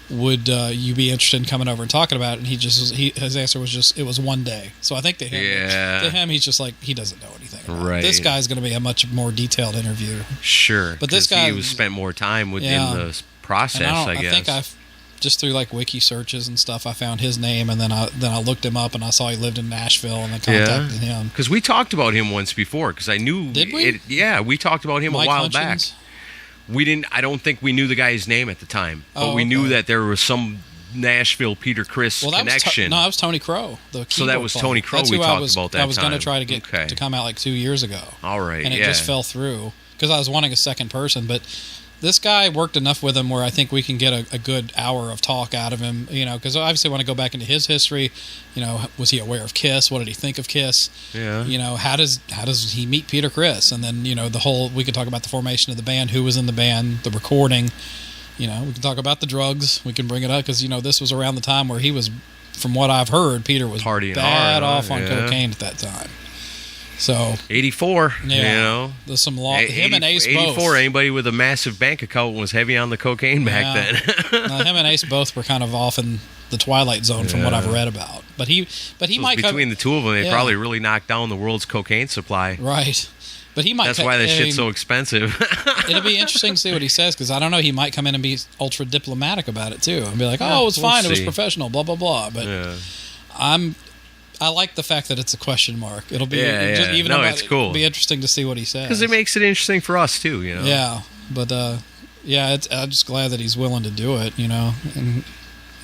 Would you be interested in coming over and talking about it?" And his answer was just, it was one day. So I think to him, he's just he doesn't know anything about it. This guy's going to be a much more detailed interview. Sure. But this guy he spent more time within the process, I guess. I think I just through wiki searches and stuff, I found his name, and then I looked him up, and I saw he lived in Nashville, and I contacted him. Because we talked about him once before, because I knew... Did we? We talked about him Mike a while Hutchins? back. We didn't. I don't think we knew the guy's name at the time, but we knew that there was some Nashville Peter Criss connection. That was Tony Crow. So that was Tony Crow. We talked about that. I was going to try to get to come out 2 years ago. All right, and it just fell through because I was wanting a second person, but. This guy worked enough with him where I think we can get a good hour of talk out of him, because obviously I want to go back into his history. Was he aware of Kiss? What did he think of Kiss? Yeah. How does he meet Peter Criss? And then, we can talk about the formation of the band, who was in the band, the recording. We can talk about the drugs. We can bring it up because, this was around the time where he was, from what I've heard, Peter was partying bad hard, off on cocaine at that time. So 84. yeah, You know, there's some law. Him and Ace 84. both. Anybody with a massive bank account was heavy on the cocaine back then. Him and Ace both were kind of off in the twilight zone from what I've read about. But he might between the two of them, they Yeah. probably really knocked down the world's cocaine supply. right. But he might. That's why that shit's so expensive. It'll be interesting to see what he says because I don't know. He might come in and be ultra diplomatic about it too, and be like, Yeah, "Oh, it was we'll fine. It was see. professional." Blah blah blah. But I like the fact that it's a question mark. It'll be even No, about it's cool. It'll be interesting to see what he says Because it makes it interesting for us too, you know. Yeah, but I'm just glad that he's willing to do it. You know, and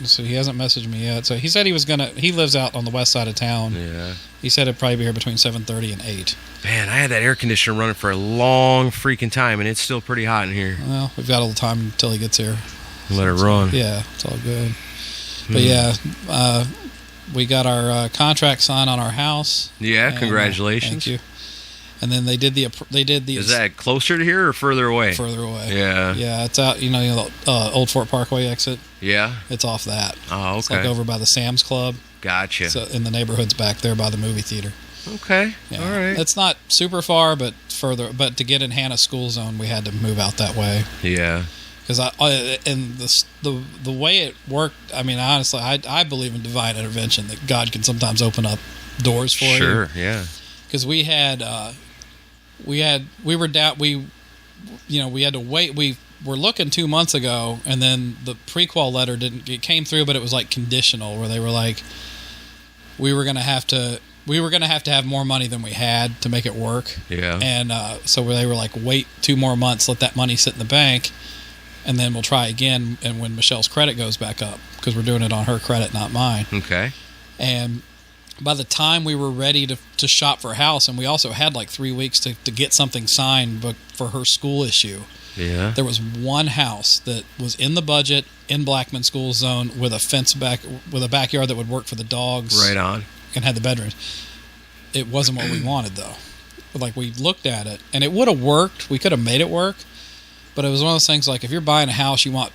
so he hasn't messaged me yet. So he said he was gonna. He lives out on the west side of town. Yeah. He said it'd probably be here between 7:30 and 8. Man, I had that air conditioner running for a long freaking time, and it's still pretty hot in here. Well, we've got a little time until he gets here. Let it run. Yeah, it's all good. But yeah, we got our contract signed on our house. Yeah, And, congratulations. thank you. And then they did the. Is that closer to here or further away? further away? Yeah. Yeah, it's out. The Old Fort Parkway exit. Yeah. It's off that. Oh, It's okay. like over by the Sam's Club. Gotcha. So in the neighborhoods back there by the movie theater. Okay. Yeah. All right. It's not super far, but further. But to get in Hannah's school zone, we had to move out that way. Yeah. Because and the way it worked, I mean, honestly, I believe in divine intervention, that God can sometimes open up doors for you. Sure. Yeah. Because we had to wait. We were looking 2 months ago, and then the prequel letter it came through, but it was like conditional, where they were like, we were gonna have to have more money than we had to make it work. Yeah. And so they were like, wait 2 more months, let that money sit in the bank, and then we'll try again. And when Michelle's credit goes back up, because we're doing it on her credit, not mine. Okay. And by the time we were ready to shop for a house, and we also had like 3 weeks to get something signed but for her school issue, Yeah. there was one house that was in the budget in Blackman School Zone with a fence back, with a backyard that would work for the dogs. Right on. And had the bedrooms. It wasn't what we wanted, though. Like, we looked at it, and it would have worked. We could have made it work. But it was one of those things, like, if you're buying a house, you want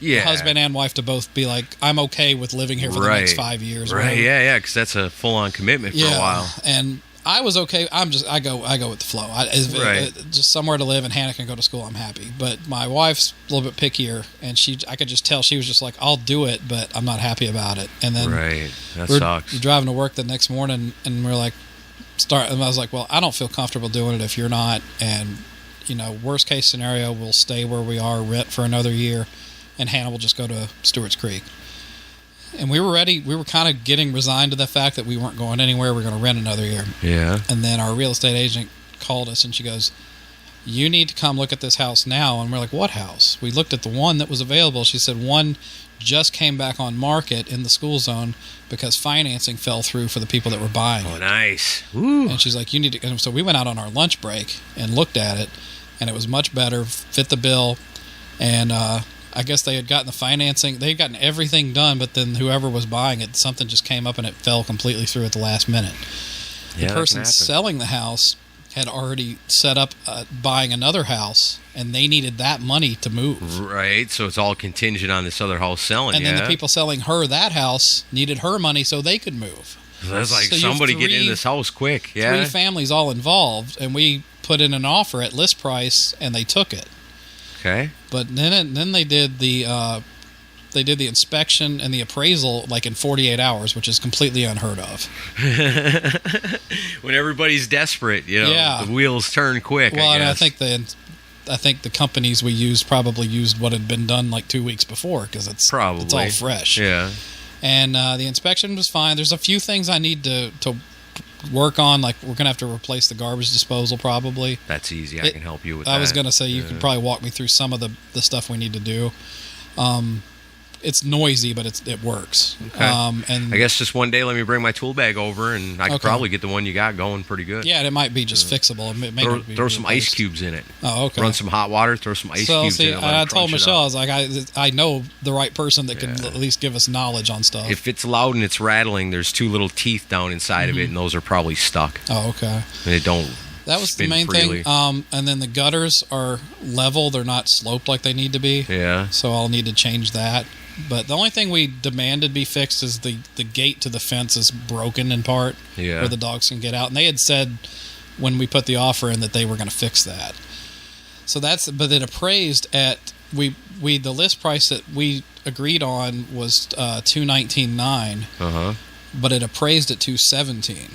husband and wife to both be like, I'm okay with living here for the next 5 years. Right, whatever. yeah, because that's a full-on commitment for a while. And I was okay. I go with the flow. Just somewhere to live, and Hannah can go to school. I'm happy. But my wife's a little bit pickier, and I could just tell she was just like, I'll do it, but I'm not happy about it. And then that we're sucks. driving to work the next morning, and we're like, and I was like, well, I don't feel comfortable doing it if you're not. And worst case scenario, we'll stay where we are, rent for another year, and Hannah will just go to Stewart's Creek. And we were ready. We were kind of getting resigned to the fact that we weren't going anywhere. We were going to rent another year. Yeah. And then our real estate agent called us, and she goes, you need to come look at this house now. And we're like, what house? We looked at the one that was available. She said one just came back on market in the school zone because financing fell through for the people that were buying Oh, it. nice. Woo. And she's like, you need to. And so we went out on our lunch break and looked at it, and it was much better, fit the bill. And I guess they had gotten the financing. They had gotten everything done, but then whoever was buying it, something just came up and it fell completely through at the last minute. Yeah, The person selling the house had already set up buying another house, and they needed that money to move. Right, so it's all contingent on this other house selling. And then the people selling her that house needed her money so they could move. So that's like, So you have somebody get in this house quick. Yeah. 3 families all involved, and we put in an offer at list price, and they took it. Okay. But then they did the inspection and the appraisal like in 48 hours, which is completely unheard of. When everybody's desperate, Yeah. the wheels turn quick. Well, I and guess. I think the companies we used probably used what had been done like 2 weeks before because it's all fresh. Yeah. And the inspection was fine. There's a few things I need to work on. Like, we're gonna have to replace the garbage disposal probably. That's easy. I can help you with that. I was gonna say you could probably walk me through some of the stuff we need to do. It's noisy, but it works. Okay. And I guess just one day, let me bring my tool bag over, and I could probably get the one you got going pretty good. yeah, and it might be just fixable. It may not be Throw some ice replaced. cubes in it. Oh, okay. Run some hot water. Throw some ice cubes in it. let it I told crunch it Michelle, I up. was like, I know the right person that can at least give us knowledge on stuff. If it's loud and it's rattling, there's 2 little teeth down inside of it, and those are probably stuck. Oh, okay. And it don't That was spin the main freely. thing. And then the gutters are level; they're not sloped like they need to be. Yeah. So I'll need to change that. But the only thing we demanded be fixed is the gate to the fence is broken in part, Yeah. where the dogs can get out. And they had said when we put the offer in that they were going to fix that. So that's, but it appraised at the list price that we agreed on was $219,900, but it appraised at $217,000.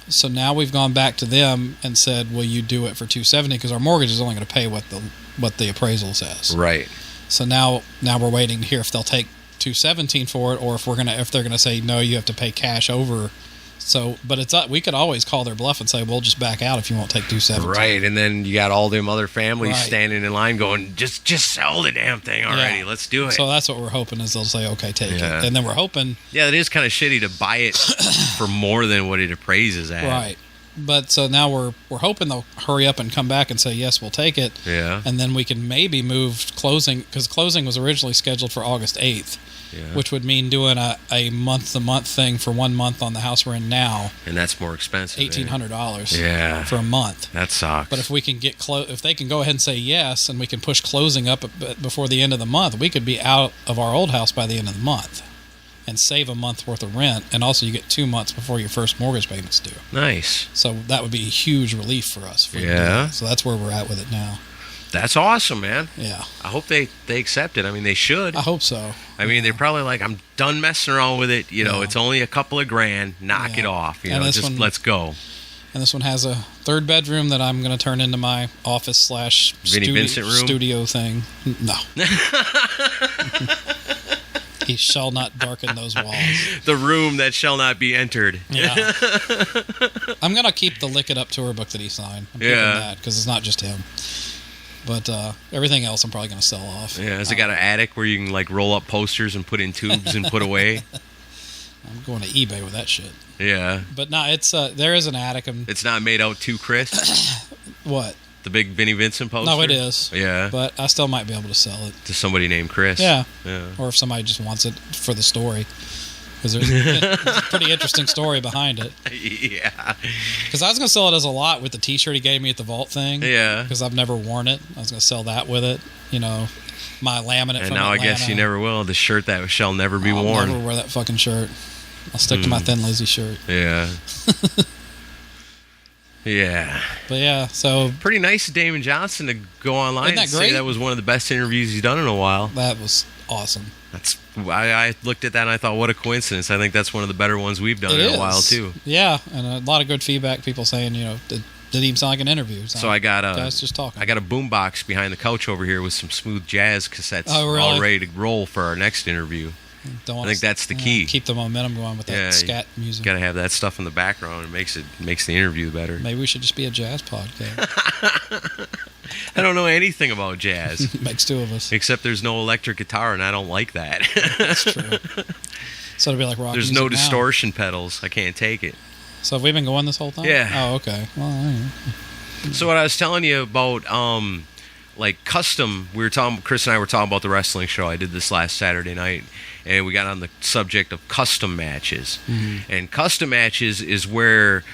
So now we've gone back to them and said, "Will you do it for $270,000?" Because our mortgage is only going to pay what the appraisal says. Right. So now we're waiting to hear if they'll take $217,000 for it, or if they're gonna say no, you have to pay cash over. So, but we could always call their bluff and say we'll just back out if you won't take $217,000. Right, and then you got all them other families Right. standing in line going, just sell the damn thing already. Yeah. Let's do it. So that's what we're hoping is they'll say okay, take Yeah. it, and then we're hoping Yeah, it is kind of shitty to buy it for more than what it appraises at. right. But so now we're hoping they'll hurry up and come back and say yes, we'll take it. Yeah. And then we can maybe move closing, because closing was originally scheduled for August 8th, Yeah. which would mean doing a month-to-month thing for 1 month on the house we're in now, And that's more expensive. $1,800 Yeah. for a month. That sucks. But if we can get if they can go ahead and say yes, and we can push closing up before the end of the month, we could be out of our old house by the end of the month and save a month's worth of rent. And also, you get 2 months before your first mortgage payment's due. Nice. So that would be a huge relief for us. If we could do Yeah. that. So that's where we're at with it now. That's awesome, man. Yeah, I hope they accept it. I mean, they should. I hope so. I mean, they're probably like, I'm done messing around with it. You know, Yeah. it's only a couple of grand. Knock Yeah. it off. You And know, this just one- let's go. And this one has a 3rd bedroom that I'm going to turn into my office / Vinnie Vincent room? studio thing. No. He shall not darken those walls. The room that shall not be entered. Yeah. I'm going to keep the Lick It Up tour book that he signed. I'm keeping Yeah. that because it's not just him. But everything else I'm probably going to sell off. Yeah, has it got an attic where you can like roll up posters and put in tubes and put away? I'm going to eBay with that shit. Yeah. But no, it's there is an attic. It's not made out to Chris? What? The big Vinnie Vincent poster? No, it is. Yeah. But I still might be able to sell it. To somebody named Chris? Yeah. Yeah. Or if somebody just wants it for the story. Because there's a pretty interesting story behind it. Yeah. Because I was going to sell it as a lot with the T-shirt he gave me at the vault thing. Yeah. Because I've never worn it. I was going to sell that with it. You know, my laminate And from now Atlanta. I guess you never will. The shirt that shall never be I'll worn. never wear that fucking shirt. I'll stick to my Thin Lizzy shirt. Yeah. Yeah. But yeah, so Pretty nice of Damon Johnson to go online Isn't that and say great? that was one of the best interviews he's done in a while. that was awesome. I looked at that and I thought, what a coincidence. I think that's one of the better ones we've done It in is. a while, too. Yeah, and a lot of good feedback. People saying, you know, didn't even sound like an interview. So I got guys just talking. a boombox behind the couch over here with some smooth jazz cassettes Oh, really? all ready to roll for our next interview. Don't I wanna think that's the key. Keep the momentum going with that Yeah, scat music. Got to have that stuff in the background. It makes the interview better. Maybe we should just be a jazz podcast. I don't know anything about jazz. Makes 2 of us. Except there's no electric guitar, and I don't like that. That's true. So it'll be like rock There's music no now. distortion pedals. I can't take it. So have we been going this whole time? Yeah. Oh, okay. Well, I don't know. So what I was telling you about, like custom, Chris and I were talking about the wrestling show. I did this last Saturday night, and we got on the subject of custom matches. Mm-hmm. And custom matches is where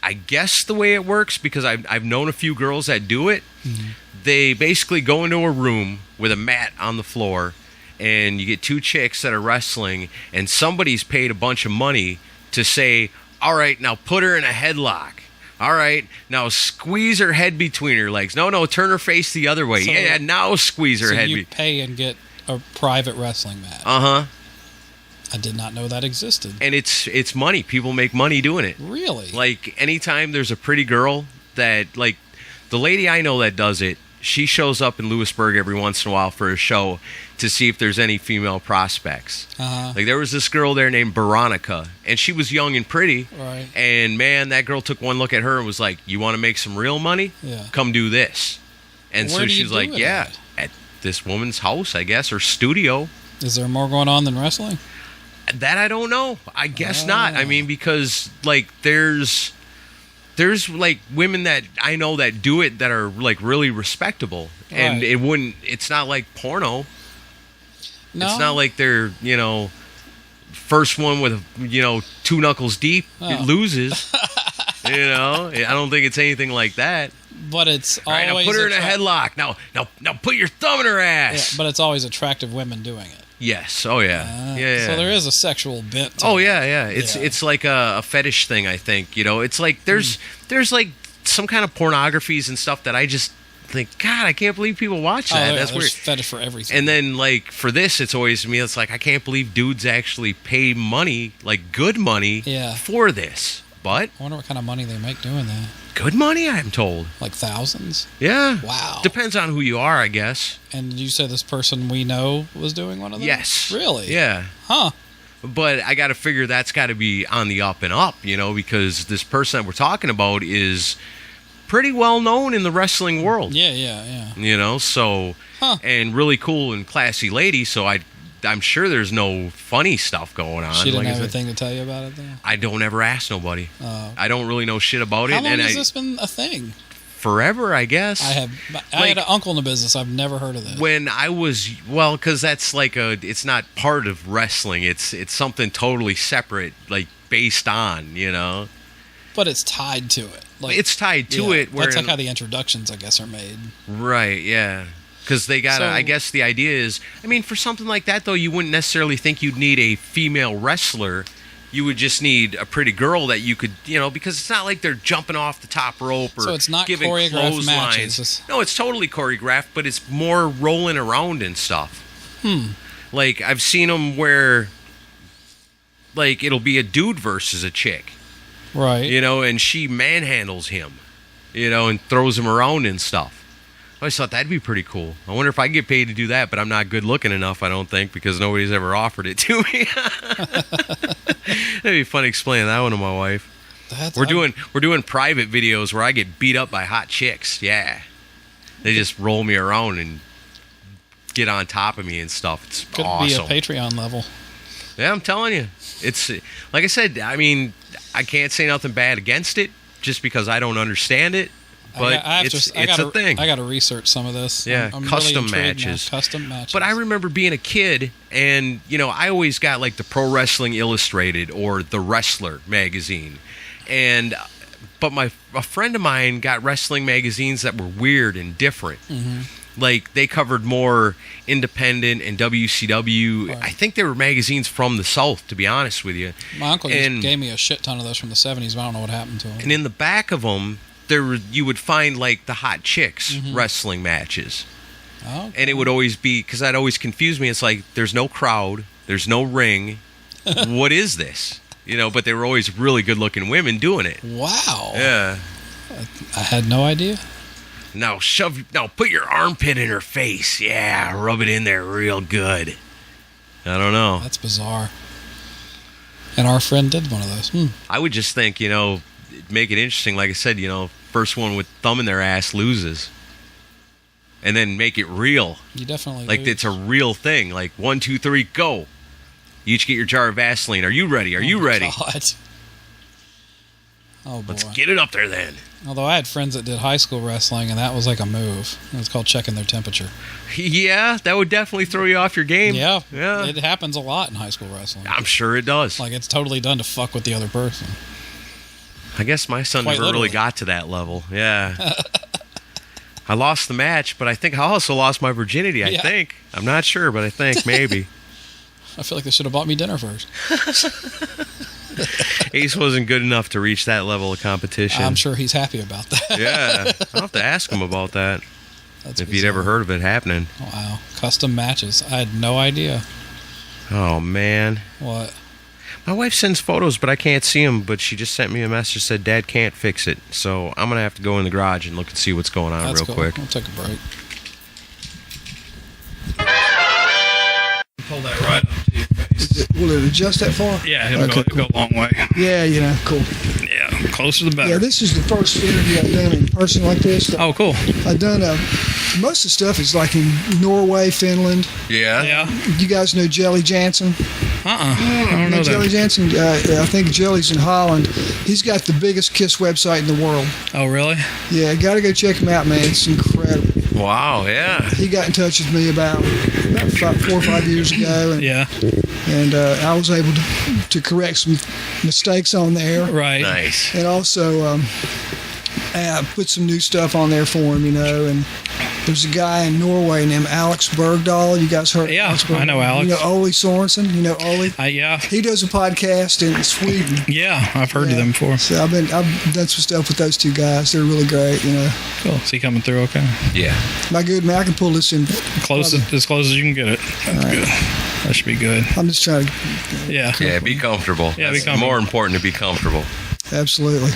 I guess the way it works, because I've known a few girls that do it. Mm-hmm. They basically go into a room with a mat on the floor, and you get 2 chicks that are wrestling, and somebody's paid a bunch of money to say, all right, now put her in a headlock. All right, now squeeze her head between her legs. No, turn her face the other way. So- Yeah, now squeeze her So head. you pay and get a private wrestling match. Uh-huh. I did not know that existed. And it's money. People make money doing it. Really? Like, anytime there's a pretty girl that, like, the lady I know that does it, she shows up in Lewisburg every once in a while for a show to see if there's any female prospects. Uh-huh. Like, there was this girl there named Veronica, and she was young and pretty. Right. And, man, that girl took one look at her and was like, you want to make some real money? Yeah. Come do this. And Where so do you she's do like, it yeah, at this woman's house, I guess, or studio. Is there more going on than wrestling? That I don't know. I guess Oh. not. I mean, because like there's like women that I know that do it that are like really respectable, and Right. it's not like porno. No. It's not like they're, first one with, 2 knuckles deep Oh. loses. You know, I don't think it's anything like that. But it's All right, now always put her in a headlock. Now put your thumb in her ass. Yeah, but it's always attractive women doing it. Yes. Oh yeah. Yeah. So there is a sexual bent to Oh it. yeah. It's like a fetish thing. I think it's like there's like some kind of pornographies and stuff that I just think, God, I can't believe people watch that. Yeah, That's there's weird. fetish for everything. And then like for this, it's always to me. It's like I can't believe dudes actually pay money, like good money, for this. But I wonder what kind of money they make doing that. good money, I'm told. Like thousands? Yeah. Wow. Depends on who you are, I guess. And you said this person we know was doing one of those? Yes. Really? Yeah. Huh. But I got to figure that's got to be on the up and up, because this person that we're talking about is pretty well known in the wrestling world. Yeah. So, and really cool and classy lady. So I'm sure there's no funny stuff going on. She didn't like have anything to tell you about it, though? I don't ever ask nobody. I don't really know shit about it. How long has this been a thing? Forever, I guess. I had an uncle in the business. I've never heard of this. When I was, because that's like it's not part of wrestling. It's something totally separate, like based on, But it's tied to it. Like, it's tied to it. That's like how the introductions, I guess, are made. Right, yeah. Because they got to, I guess the idea is, for something like that, though, you wouldn't necessarily think you'd need a female wrestler. You would just need a pretty girl that you could, because it's not like they're jumping off the top rope or so it's not giving choreographed clotheslines. matches. No, it's totally choreographed, but it's more rolling around and stuff. Like, I've seen them where, like, it'll be a dude versus a chick. Right. And she manhandles him, and throws him around and stuff. I always thought that'd be pretty cool. I wonder if I get paid to do that, but I'm not good looking enough, I don't think, because nobody's ever offered it to me. That'd be fun explaining that one to my wife. We're doing private videos where I get beat up by hot chicks. Yeah. They just roll me around and get on top of me and stuff. It's Could awesome. be a Patreon level. Yeah, I'm telling you. It's like I said, I can't say nothing bad against it just because I don't understand it. But it's a thing. I got to research some of this. Yeah, I'm custom really matches. Custom matches. But I remember being a kid, and I always got like the Pro Wrestling Illustrated or the Wrestler magazine, but a friend of mine got wrestling magazines that were weird and different. Mm-hmm. Like they covered more independent and WCW. Right. I think they were magazines from the South, to be honest with you. My uncle gave me a shit ton of those from the 70s, but I don't know what happened to them. And in the back of them, you would find like the hot chicks wrestling matches. Oh, okay. And it would always be, because that always confused me. It's like, there's no crowd, there's no ring. What is this? But they were always really good looking women doing it. Wow. Yeah. I had no idea. Now put your armpit in her face. Yeah, rub it in there real good. I don't know. That's bizarre. And our friend did one of those. I would just think, make it interesting. Like I said, first one with thumb in their ass loses. And then make it real. You definitely like lose. It's a real thing. Like 1, 2, 3, go. You each get your jar of Vaseline. Are you ready? Are you ready? God. Oh boy. Let's get it up there then. Although I had friends that did high school wrestling, and that was like a move. It was called checking their temperature. Yeah, that would definitely throw you off your game. Yeah. Yeah. It happens a lot in high school wrestling. I'm sure it does. Like it's totally done to fuck with the other person. I guess my son Quite never literally. really got to that level. Yeah. I lost the match, but I think I also lost my virginity, I think. I'm not sure, but I think maybe. I feel like they should have bought me dinner first. Ace wasn't good enough to reach that level of competition. I'm sure he's happy about that. Yeah. I'll have to ask him about that. That's if you'd ever heard of it happening. Wow. Custom matches. I had no idea. Oh, man. What? My wife sends photos, but I can't see them. But she just sent me a message, said, Dad can't fix it. So I'm going to have to go in the garage and look and see what's going on real quick. We'll take a break. Pull that right up to your face. Will it adjust that far? Yeah, it'll go a long way. Yeah, cool. Yeah, closer the better. Yeah, this is the first interview I've done in person like this. Oh, cool. I've done most of the stuff is like in Norway, Finland. Yeah? Yeah. You guys know Jelly Jansen? I don't know Jelly that. Jansen? I think Jelly's in Holland. He's got the biggest Kiss website in the world. Oh, really? Yeah, got to go check him out, man. It's incredible. Wow, yeah. He got in touch with me about 4 or 5 years ago, and Yeah. I was able to correct some mistakes on there, Right. Nice. and also put some new stuff on there for him, and there's a guy in Norway named Alex Bergdahl. You guys heard of Yeah, Alex Bergdahl? I know Alex. You know Ole Sorensen? You know Ole? Yeah. He does a podcast in Sweden. Yeah. I've heard of them before. So I've done some stuff with those two guys. They're really great, Cool. Is he coming through okay? Yeah. My good man, I can pull this in. As close as you can get it. That's good. That should be good. I'm just trying to, Yeah. Yeah, be comfortable. Yeah, be That's comfortable. more important to be comfortable. absolutely.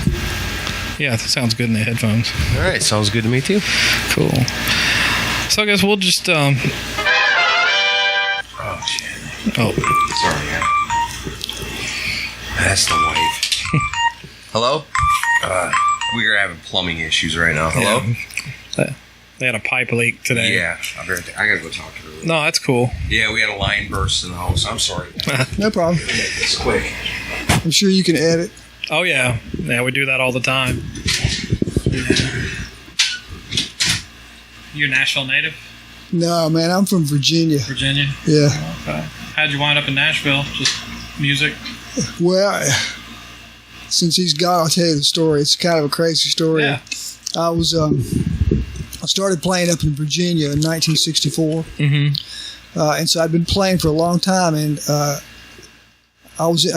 Yeah, that sounds good in the headphones. All right, sounds good to me too. Cool. So I guess we'll just Oh, shit. oh, Sorry. That's the wife. Hello? We are having plumbing issues right now. Hello? they had a pipe leak today. Yeah. I gotta go talk to her. No, that's cool. Yeah, we had a line burst in the house. I'm sorry. No problem. It's quick. I'm sure you can edit. Oh yeah. Yeah, we do that all the time. You're a Nashville native? No, man, I'm from Virginia. Virginia? Yeah. Okay. How'd you wind up in Nashville? Just music? Well, since he's gone, I'll tell you the story. It's kind of a crazy story. Yeah. I was I started playing up in Virginia in 1964, and so I'd been playing for a long time, and I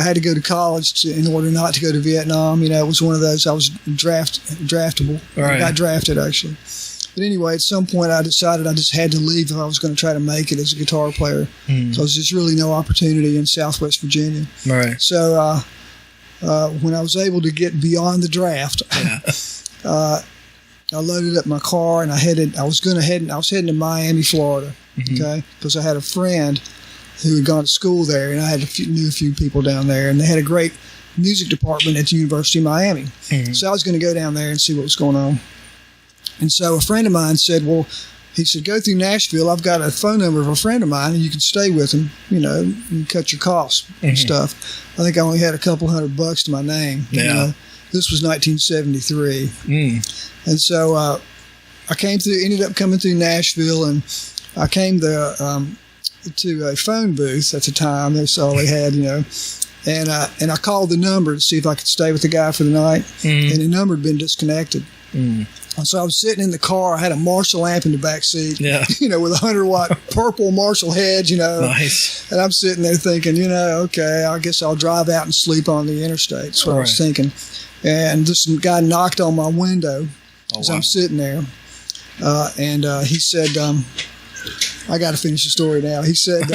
had to go to college in order not to go to Vietnam. It was one of those. I was draftable. Right. I got drafted actually. But anyway, at some point, I decided I just had to leave if I was going to try to make it as a guitar player. Because there's really no opportunity in Southwest Virginia. Right. So when I was able to get beyond the draft, I loaded up my car and I was heading to Miami, Florida. Okay, because I had a friend who had gone to school there, and I knew a few people down there, and they had a great music department at the University of Miami. So I was going to go down there and see what was going on. And so a friend of mine said, well, he said, go through Nashville. I've got a phone number of a friend of mine, and you can stay with him, and cut your costs and stuff. I think I only had a couple $100 to my name. Yeah. This was 1973. And so I ended up coming through Nashville, and I came to a phone booth at the time. That's all they had, and I called the number to see if I could stay with the guy for the night, and the number had been disconnected. And so I was sitting in the car. I had a Marshall amp in the back seat, Yeah. With a 100-watt purple Marshall head, Nice. And I'm sitting there thinking, okay, I guess I'll drive out and sleep on the interstate. That's what I was thinking. And this guy knocked on my window as I'm sitting there. And he said, I got to finish the story now. He said,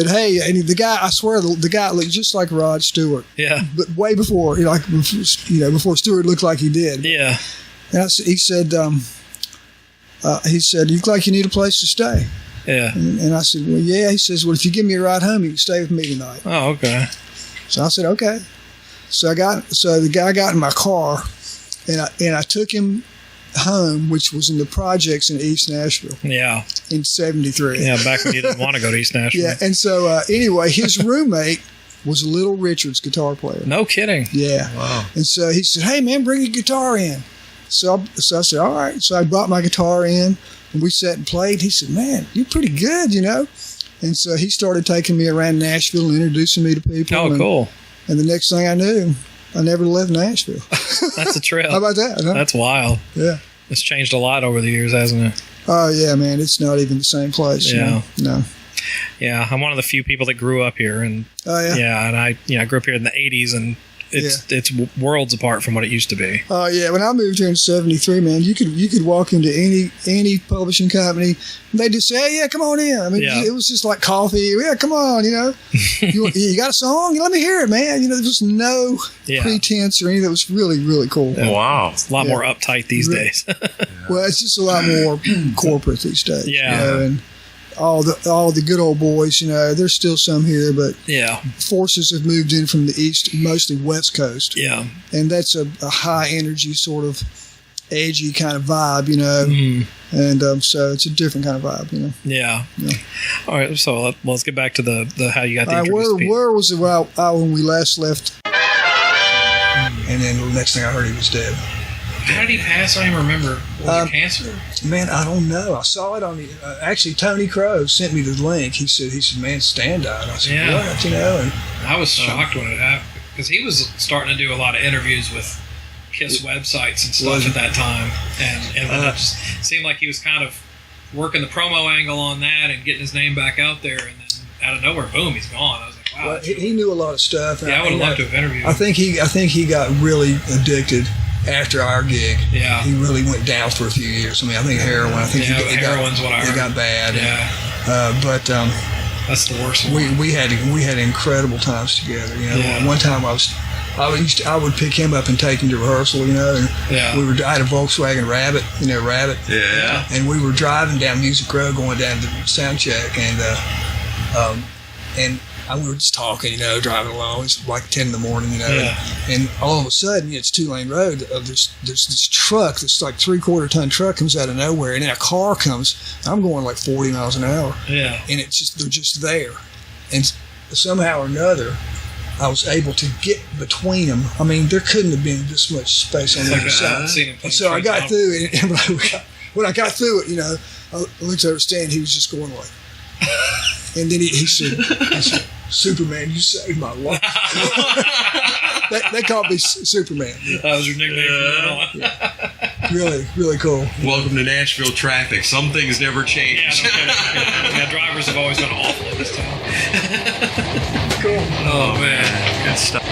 hey, and the guy, I swear, the guy looked just like Rod Stewart. Yeah. But way before, before Stewart looked like he did. Yeah. And he said, you look like you need a place to stay. Yeah. And I said, well, yeah. He says, well, if you give me a ride home, you can stay with me tonight. Oh, okay. So I said, okay. So the guy got in my car, and I took him home, which was in the projects in East Nashville Yeah. in 73. Yeah, back when you didn't want to go to East Nashville. Yeah, and so anyway, his roommate was Little Richard's guitar player. No kidding. Yeah. Wow. And so he said, hey, man, bring your guitar in. So I said, all right. So I brought my guitar in, and we sat and played. He said, man, you're pretty good, And so he started taking me around Nashville and introducing me to people. Oh, cool. And the next thing I knew, I never left Nashville. That's a trip. How about that? Huh? That's wild. Yeah. It's changed a lot over the years, hasn't it? Oh, yeah, man. It's not even the same place. Yeah. No. Yeah, I'm one of the few people that grew up here, and Oh, yeah? yeah, and I grew up here in the '80s, and it's worlds apart from what it used to be. Oh, yeah. When I moved here in 73, man, you could walk into any publishing company, and they just say, hey, yeah, come on in. I mean, Yeah. it was just like coffee. Yeah, come on, you got a song? Let me hear it, man. There was no pretense or anything. That was really, really cool. Yeah. Wow. It's a lot more uptight these days. Well, it's just a lot more corporate these days. Yeah. And all the good old boys, there's still some here, but Yeah. forces have moved in from the east, mostly west coast. Yeah. And that's a high energy sort of edgy kind of vibe, and so it's a different kind of vibe, Yeah. Yeah. All right, so let's get back to the how you got the All right, introduced people. where was it when we last left? And then the next thing I heard, he was dead. How did he pass? I don't even remember. Was it cancer? Man, I don't know. I saw it on the. Actually, Tony Crow sent me the link. He said, "Man, Stan died." I said, Yeah. "What?" You know, and I was shocked when it happened because he was starting to do a lot of interviews with Kiss websites and stuff at that time, and then it just seemed like he was kind of working the promo angle on that and getting his name back out there, and then out of nowhere, boom, he's gone. I was like, wow. well, he knew a lot of stuff. and Yeah, I would have loved to have interviewed him. I think he got really addicted after our gig. Yeah. He really went down for a few years. I mean, I think heroin. I think heroin's what I heard. It got bad. Yeah, But that's the worst one. we had incredible times together. You know, Yeah. one time I would pick him up and take him to rehearsal. You know, and I had a Volkswagen Rabbit. You know, Rabbit. Yeah. And we were driving down Music Row, going down to sound check, and we were just talking, you know, driving along. It's like 10 in the morning, you know. Yeah. And all of a sudden, it's 2-lane road. There's this truck, this like 3/4 ton truck comes out of nowhere, and then a car comes. I'm going like 40 miles an hour. Yeah. And they're just there. And somehow or another, I was able to get between them. I mean, there couldn't have been this much space on the other side. And so I got through it, and when I got through it, you know, I looked over Stan, he was just going like, and then he said, "Superman, you saved my life." they called me Superman. That was your nickname from then on. Really, really cool. Welcome to Nashville traffic. Some things never change. Yeah, drivers have always been awful in this town. Cool. Oh, man. Good stuff.